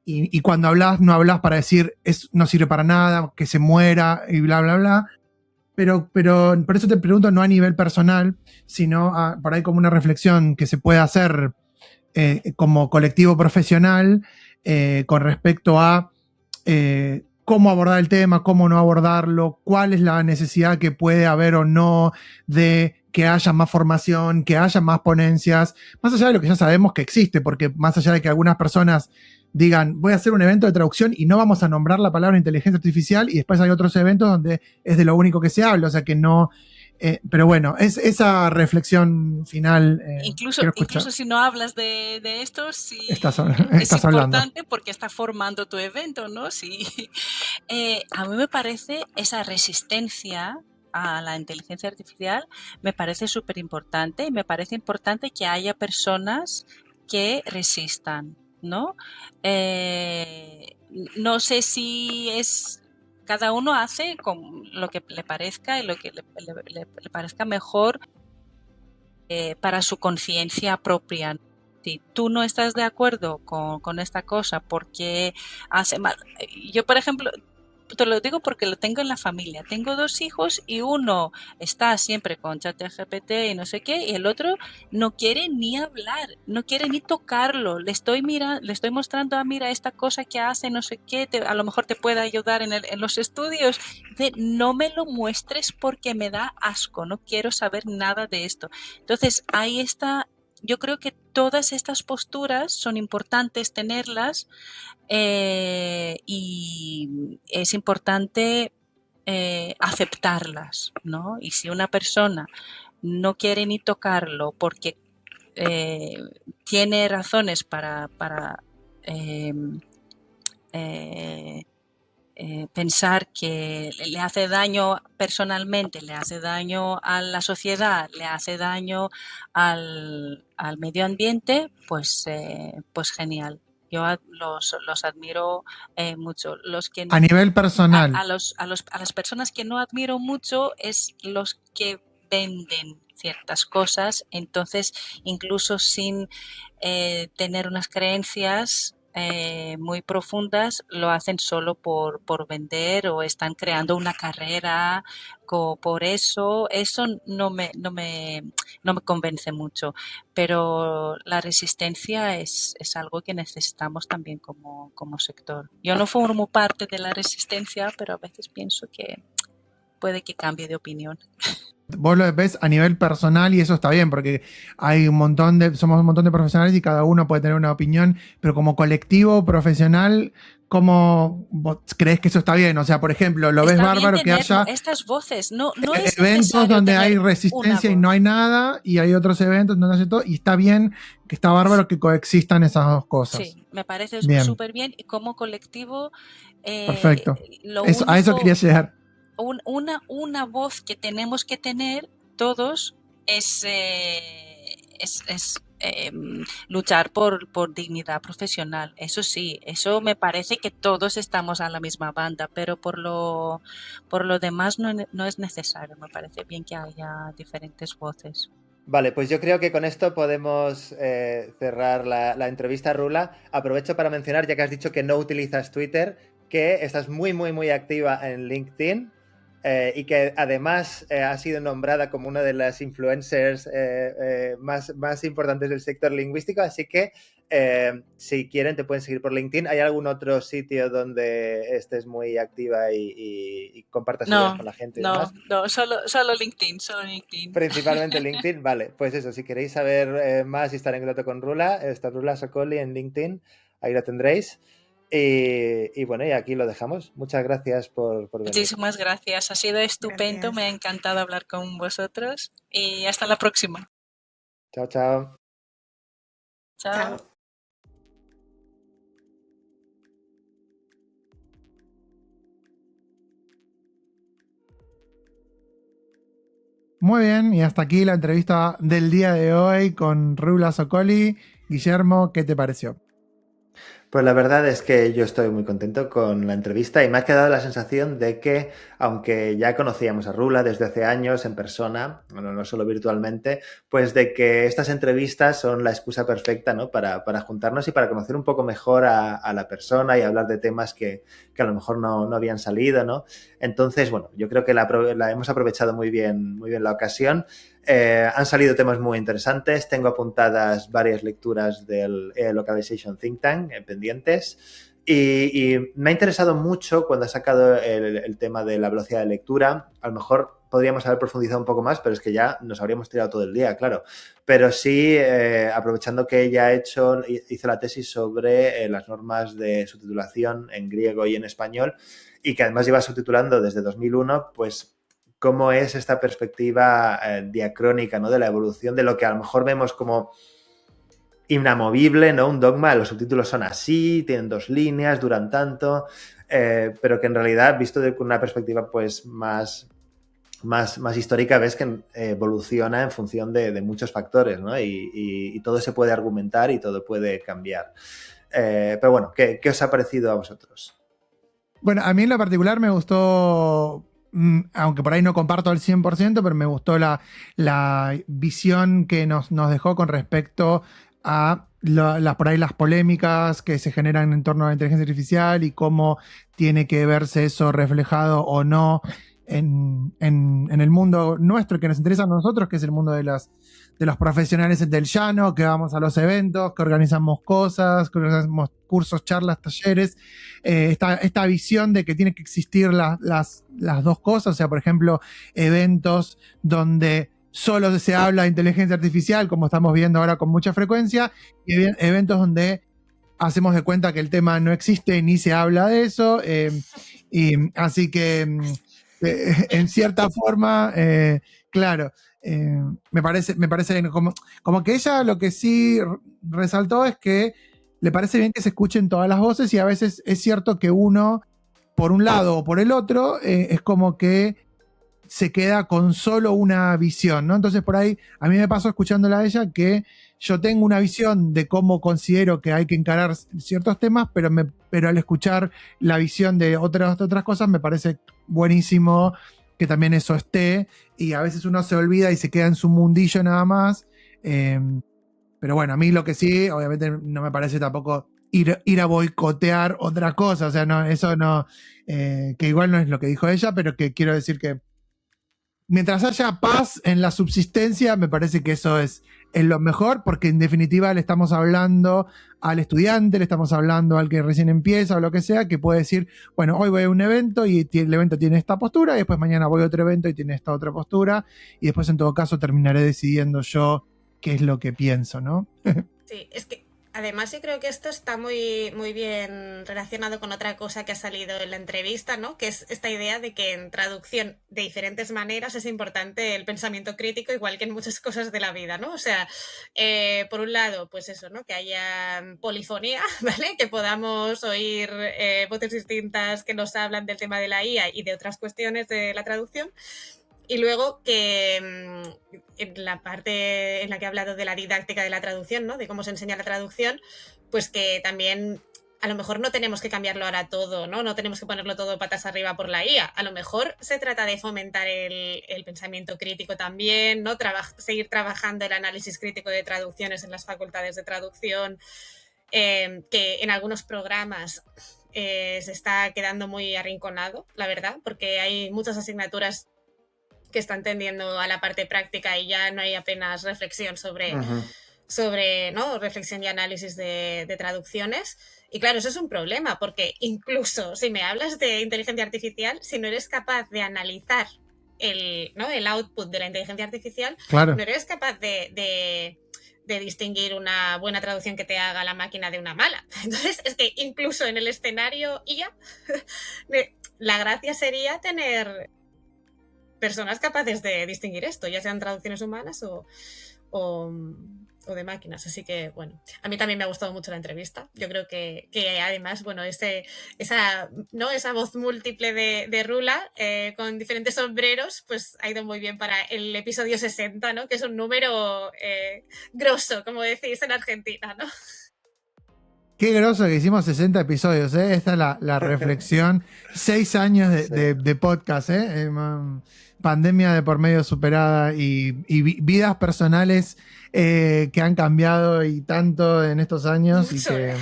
B: y cuando hablas, no hablas para decir no sirve para nada, que se muera y bla, bla, bla. Pero por eso te pregunto, no a nivel personal, sino por ahí como una reflexión que se puede hacer como colectivo profesional con respecto a cómo abordar el tema, cómo no abordarlo, cuál es la necesidad que puede haber o no de que haya más formación, que haya más ponencias, más allá de lo que ya sabemos que existe, porque más allá de que algunas personas digan, voy a hacer un evento de traducción y no vamos a nombrar la palabra inteligencia artificial, y después hay otros eventos donde es de lo único que se habla, o sea que no... pero bueno, es esa reflexión final.
E: Incluso si no hablas de esto, sí
B: estás
E: es
B: hablando.
E: Importante porque está formando tu evento, ¿no? Sí. A mí me parece esa resistencia a la inteligencia artificial, me parece súper importante, y me parece importante que haya personas que resistan, ¿no? No sé si es... Cada uno hace con lo que le parezca y lo que le parezca mejor para su conciencia propia. Si tú no estás de acuerdo con esta cosa porque hace mal... Yo, por ejemplo, te lo digo porque lo tengo en la familia. Tengo 2 hijos y uno está siempre con ChatGPT y no sé qué, y el otro no quiere ni hablar, no quiere ni tocarlo. Le estoy mostrando, mira esta cosa que hace, no sé qué, a lo mejor te puede ayudar en los estudios. No me lo muestres porque me da asco, no quiero saber nada de esto. Entonces, ahí está. Yo creo que todas estas posturas son importantes tenerlas, y es importante aceptarlas, ¿no? Y si una persona no quiere ni tocarlo porque tiene razones para pensar que le hace daño personalmente, le hace daño a la sociedad, le hace daño al medio ambiente, pues genial. Yo los admiro mucho. Los que,
B: a nivel personal.
E: A las personas que no admiro mucho es los que venden ciertas cosas, entonces incluso sin tener unas creencias muy profundas, lo hacen solo por vender, o están creando una carrera por eso. Eso no me convence mucho, pero la resistencia es algo que necesitamos también como sector. Yo no formo parte de la resistencia, pero a veces pienso que puede que cambie de opinión.
B: Vos lo ves a nivel personal y eso está bien, porque somos un montón de profesionales y cada uno puede tener una opinión, pero como colectivo profesional, ¿cómo vos crees que eso está bien? O sea, por ejemplo, ¿lo ves bárbaro que haya
E: estas voces? No es
B: eventos donde hay resistencia y no hay nada, y hay otros eventos donde hace todo, y está bien, que está bárbaro que coexistan esas dos cosas?
E: Sí, me parece súper bien, y como colectivo...
B: perfecto. A eso quería llegar.
E: Una voz que tenemos que tener todos es luchar por dignidad profesional. Eso sí, eso me parece que todos estamos a la misma banda, pero por lo demás no es necesario. Me parece bien que haya diferentes voces.
D: Vale, pues yo creo que con esto podemos cerrar la entrevista, Rula. Aprovecho para mencionar, ya que has dicho que no utilizas Twitter, que estás muy, muy, muy activa en LinkedIn. Y que además ha sido nombrada como una de las influencers más importantes del sector lingüístico, así que si quieren te pueden seguir por LinkedIn. ¿Hay algún otro sitio donde estés muy activa y compartas ideas con la gente?
E: No, solo LinkedIn,
D: Principalmente LinkedIn, vale. Pues eso, si queréis saber más y estar en contacto con Rula, está Rula Sokoli en LinkedIn, ahí la tendréis. Y bueno, y aquí lo dejamos. Muchas gracias por venir.
E: Muchísimas gracias, ha sido estupendo, me ha encantado hablar con vosotros y hasta la próxima.
D: Chao, chao.
E: Chao.
B: Muy bien, y hasta aquí la entrevista del día de hoy con Rula Sokoli. Guillermo, ¿qué te pareció?
D: Pues la verdad es que yo estoy muy contento con la entrevista y me ha quedado la sensación de que, aunque ya conocíamos a Rula desde hace años en persona, bueno, no solo virtualmente, pues de que estas entrevistas son la excusa perfecta, ¿no? para juntarnos y para conocer un poco mejor a la persona y hablar de temas que a lo mejor no habían salido, ¿no? Entonces, bueno, yo creo que la hemos aprovechado muy bien la ocasión. Han salido temas muy interesantes. Tengo apuntadas varias lecturas del Localization Think Tank pendientes. Y me ha interesado mucho cuando ha sacado el tema de la velocidad de lectura. A lo mejor podríamos haber profundizado un poco más, pero es que ya nos habríamos tirado todo el día, claro. Pero sí, aprovechando que ella hizo la tesis sobre las normas de subtitulación en griego y en español, y que además lleva subtitulando desde 2001, pues cómo es esta perspectiva diacrónica, ¿no? De la evolución de lo que a lo mejor vemos como inamovible, ¿no? Un dogma, los subtítulos son así, tienen 2 líneas, duran tanto, pero que en realidad, visto con una perspectiva pues más histórica, ves que evoluciona en función de muchos factores, ¿no? Y todo se puede argumentar y todo puede cambiar. Pero bueno, ¿qué os ha parecido a vosotros?
B: Bueno, a mí en lo particular me gustó, aunque por ahí no comparto al 100%, pero me gustó la visión que nos dejó con respecto a por ahí las polémicas que se generan en torno a la inteligencia artificial y cómo tiene que verse eso reflejado o no en el mundo nuestro que nos interesa a nosotros, que es el mundo de los profesionales del llano, que vamos a los eventos, que organizamos cosas, que organizamos cursos, charlas, talleres. Esta visión de que tiene que existir las 2 cosas, o sea, por ejemplo, eventos donde solo se habla de inteligencia artificial, como estamos viendo ahora con mucha frecuencia, y eventos donde hacemos de cuenta que el tema no existe ni se habla de eso, y así que en cierta forma, claro, me parece como que ella lo que sí resaltó es que le parece bien que se escuchen todas las voces, y a veces es cierto que uno, por un lado o por el otro, es como que se queda con solo una visión, ¿no? Entonces por ahí, a mí me pasó escuchándola a ella que yo tengo una visión de cómo considero que hay que encarar ciertos temas, pero al escuchar la visión de otras cosas me parece buenísimo que también eso esté, y a veces uno se olvida y se queda en su mundillo nada más. Pero bueno, a mí lo que sí, obviamente no me parece tampoco ir a boicotear otra cosa, o sea, no, eso no, que igual no es lo que dijo ella, pero que quiero decir que mientras haya paz en la subsistencia, me parece que eso es lo mejor, porque en definitiva le estamos hablando al estudiante, le estamos hablando al que recién empieza o lo que sea, que puede decir, bueno, hoy voy a un evento y el evento tiene esta postura, y después mañana voy a otro evento y tiene esta otra postura, y después en todo caso terminaré decidiendo yo qué es lo que pienso, ¿no?
C: Sí, es que además sí creo que esto está muy, muy bien relacionado con otra cosa que ha salido en la entrevista, ¿no? Que es esta idea de que en traducción de diferentes maneras es importante el pensamiento crítico, igual que en muchas cosas de la vida, ¿no? O sea, por un lado, pues eso, ¿no? Que haya polifonía, ¿vale? Que podamos oír voces distintas que nos hablan del tema de la IA y de otras cuestiones de la traducción. Y luego que en la parte en la que he hablado de la didáctica de la traducción, ¿no? De cómo se enseña la traducción, pues que también a lo mejor no tenemos que cambiarlo ahora todo, ¿no? No tenemos que ponerlo todo patas arriba por la IA. A lo mejor se trata de fomentar el pensamiento crítico también, ¿no? Seguir trabajando el análisis crítico de traducciones en las facultades de traducción, que en algunos programas se está quedando muy arrinconado, la verdad, porque hay muchas asignaturas que están tendiendo a la parte práctica y ya no hay apenas reflexión sobre ¿no? Reflexión y análisis de traducciones. Y claro, eso es un problema, porque incluso si me hablas de inteligencia artificial, si no eres capaz de analizar el output de la inteligencia artificial,
B: claro,
C: no eres capaz de distinguir una buena traducción que te haga la máquina de una mala. Entonces, es que incluso en el escenario IA, la gracia sería tener personas capaces de distinguir esto, ya sean traducciones humanas o de máquinas. Así que, bueno, a mí también me ha gustado mucho la entrevista. Yo creo que además, bueno, esa voz múltiple de Rula con diferentes sombreros, pues ha ido muy bien para el episodio 60, ¿no? Que es un número grosso, como decís en Argentina, ¿no?
B: Qué groso que hicimos 60 episodios, ¿eh? Esta es la reflexión. 6 años de podcast, ¿eh? Pandemia de por medio superada y vidas personales que han cambiado y tanto en estos años. Y que,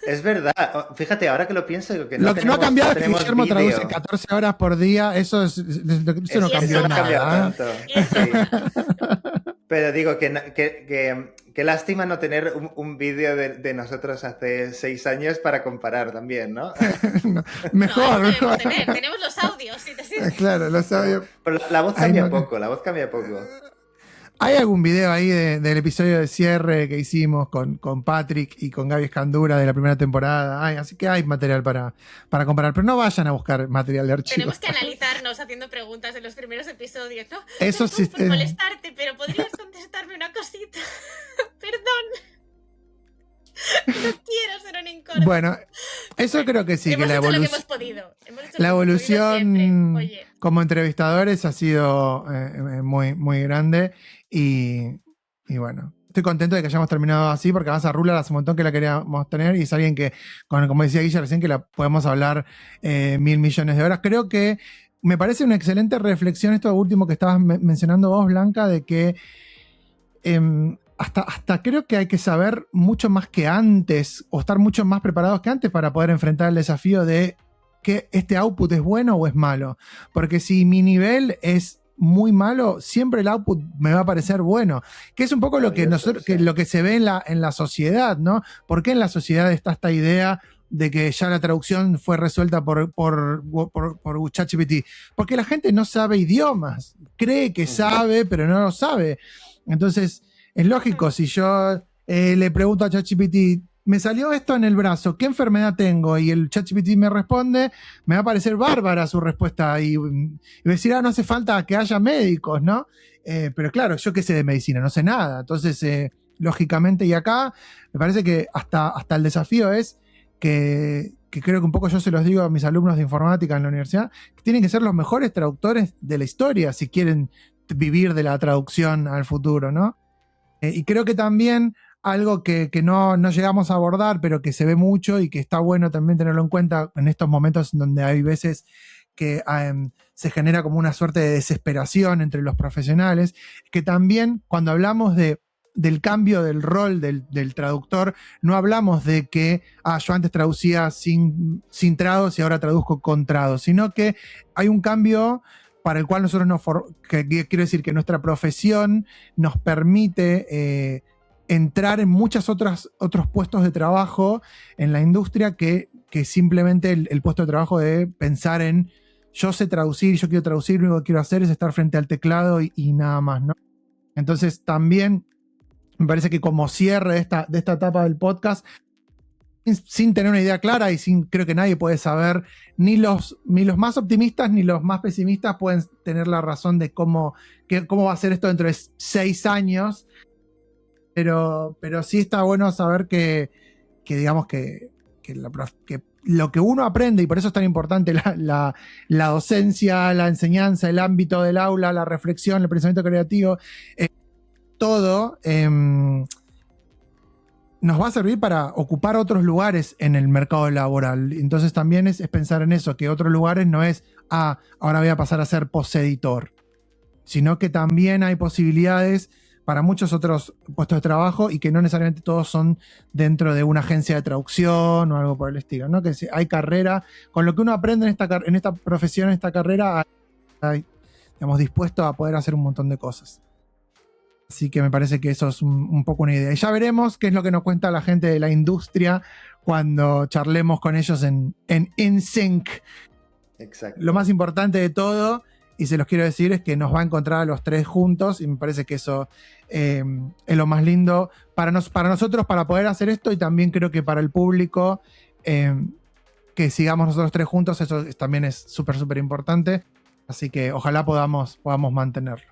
D: es verdad, fíjate, ahora que lo pienso, que
B: lo que no ha cambiado es que Guillermo
D: video.
B: traduce 14 horas por día, eso no cambió nada.
D: Pero digo que lástima no tener un vídeo de nosotros hace 6 años para comparar también, ¿no?
B: No, mejor.
C: No, no tenemos los audios, si te sirve.
B: Claro, los audios.
D: Pero la voz cambia poco, la voz cambia poco.
B: Hay algún video ahí del episodio de cierre que hicimos con Patrick y con Gaby Escandura de la primera temporada. Así que hay material para comparar, pero no vayan a buscar material de archivo.
C: Tenemos que analizarnos haciendo preguntas en los primeros episodios, ¿no?
B: Eso sí.
C: Por molestarte, pero podrías contestarme una cosita. Perdón. No quiero ser un incordio.
B: Bueno, eso creo que sí,
C: hemos
B: que
C: hecho lo que hemos podido.
B: La evolución
C: Oye.
B: como entrevistadores ha sido muy, muy grande y bueno, estoy contento de que hayamos terminado así porque además a Rula hace un montón que la queríamos tener y es alguien que, como decía Guilla recién, que la podemos hablar 1.000 millones de horas. Creo que me parece una excelente reflexión esto último que estabas mencionando vos, Blanca, de que hasta creo que hay que saber mucho más que antes o estar mucho más preparados que antes para poder enfrentar el desafío de que este output es bueno o es malo. Porque si mi nivel es muy malo, siempre el output me va a parecer bueno. Que es un poco lo que lo que se ve en la sociedad, ¿no? ¿Por qué en la sociedad está esta idea de que ya la traducción fue resuelta por ChatGPT? Porque la gente no sabe idiomas. Cree que sabe, pero no lo sabe. Entonces, es lógico, si yo le pregunto a ChatGPT, me salió esto en el brazo, ¿qué enfermedad tengo? Y el ChatGPT me responde, me va a parecer bárbara su respuesta y voy a decir, no hace falta que haya médicos, ¿no? Pero claro, yo qué sé de medicina, no sé nada. Entonces, lógicamente, y acá me parece que hasta el desafío es que creo que un poco yo se los digo a mis alumnos de informática en la universidad, que tienen que ser los mejores traductores de la historia si quieren vivir de la traducción al futuro, ¿no? Y creo que también algo que no llegamos a abordar, pero que se ve mucho y que está bueno también tenerlo en cuenta en estos momentos donde hay veces que se genera como una suerte de desesperación entre los profesionales, que también cuando hablamos del cambio del rol del traductor, no hablamos de que yo antes traducía sin trados y ahora traduzco con trados, sino que hay un cambio para el cual nosotros quiero decir que nuestra profesión nos permite entrar en muchos otros puestos de trabajo en la industria que simplemente el puesto de trabajo de pensar en yo sé traducir, yo quiero traducir, lo único que quiero hacer es estar frente al teclado y nada más, ¿no? Entonces también me parece que como cierre de esta etapa del podcast, sin tener una idea clara y creo que nadie puede saber, ni los más optimistas ni los más pesimistas pueden tener la razón de cómo va a ser esto dentro de 6 años, pero sí está bueno saber que digamos que lo que uno aprende, y por eso es tan importante la docencia, la enseñanza, el ámbito del aula, la reflexión, el pensamiento creativo, todo nos va a servir para ocupar otros lugares en el mercado laboral. Entonces también es pensar en eso, que otros lugares no es, ahora voy a pasar a ser poseditor, sino que también hay posibilidades para muchos otros puestos de trabajo y que no necesariamente todos son dentro de una agencia de traducción o algo por el estilo, ¿no? Que hay carrera, con lo que uno aprende en esta profesión, en esta carrera, hay, digamos, dispuesto a poder hacer un montón de cosas. Así que me parece que eso es un poco una idea. Y ya veremos qué es lo que nos cuenta la gente de la industria cuando charlemos con ellos en InSync.
D: Exacto.
B: Lo más importante de todo, y se los quiero decir, es que nos va a encontrar a los 3 juntos, y me parece que eso es lo más lindo para nosotros para poder hacer esto, y también creo que para el público que sigamos nosotros 3 juntos, eso también es súper, súper importante. Así que ojalá podamos mantenerlo.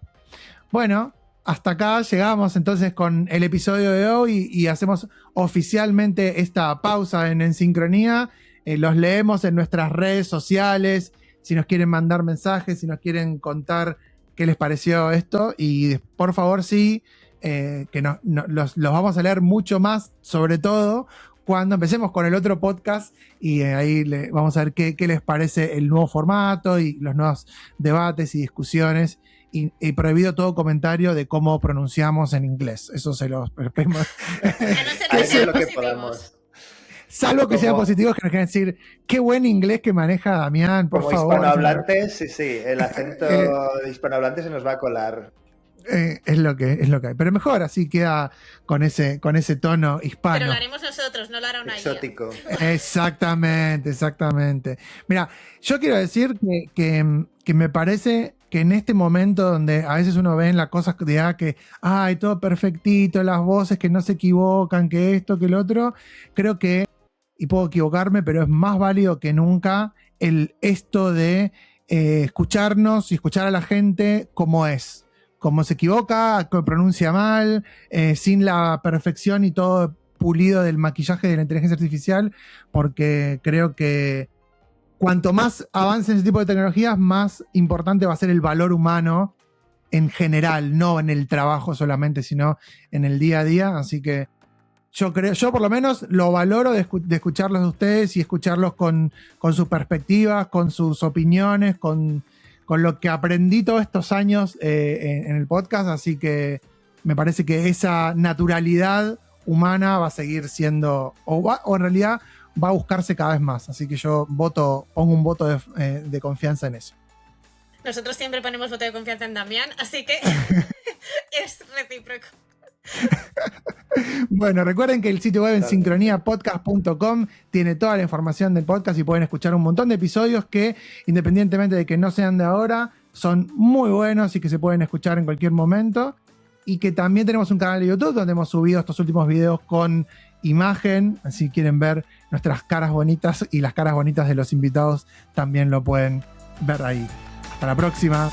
B: Bueno, hasta acá llegamos entonces con el episodio de hoy y hacemos oficialmente esta pausa en Sincronía. Los leemos en nuestras redes sociales, si nos quieren mandar mensajes, si nos quieren contar qué les pareció esto. Y por favor, sí, que los vamos a leer mucho más, sobre todo cuando empecemos con el otro podcast. Y ahí vamos a ver qué les parece el nuevo formato y los nuevos debates y discusiones. Y prohibido todo comentario de cómo pronunciamos en inglés. Eso se los pedimos.
C: A no ser que sean positivos.
B: Salvo que sean positivos, que nos quieran decir qué buen inglés que maneja Damián, por
D: como
B: favor.
D: Hispanohablantes, sí, el acento de hispanohablantes se nos va a colar.
B: Es lo que hay. Pero mejor así queda con ese tono hispano.
C: Pero lo haremos nosotros, no lo hará una
D: Exótico.
B: Exactamente. Mira, yo quiero decir que me parece que en este momento donde a veces uno ve en las cosas de que hay todo perfectito, las voces que no se equivocan, que esto, que el otro, creo que, y puedo equivocarme, pero es más válido que nunca esto de escucharnos y escuchar a la gente como es. Como se equivoca, que pronuncia mal, sin la perfección y todo pulido del maquillaje de la inteligencia artificial, porque creo que cuanto más avance en ese tipo de tecnologías, más importante va a ser el valor humano en general, no en el trabajo solamente, sino en el día a día. Así que yo por lo menos lo valoro de escucharlos de ustedes y escucharlos con sus perspectivas, con sus opiniones, con lo que aprendí todos estos años en el podcast, así que me parece que esa naturalidad humana va a seguir siendo, o en realidad va a buscarse cada vez más, así que yo pongo un voto de confianza en eso.
C: Nosotros siempre ponemos voto de confianza en Damián, así que es recíproco.
B: Bueno, recuerden que el sitio web en sincroniapodcast.com tiene toda la información del podcast y pueden escuchar un montón de episodios que, independientemente de que no sean de ahora, son muy buenos y que se pueden escuchar en cualquier momento. Y que también tenemos un canal de YouTube donde hemos subido estos últimos videos con imagen, si quieren ver nuestras caras bonitas y las caras bonitas de los invitados, también lo pueden ver ahí. Hasta la próxima.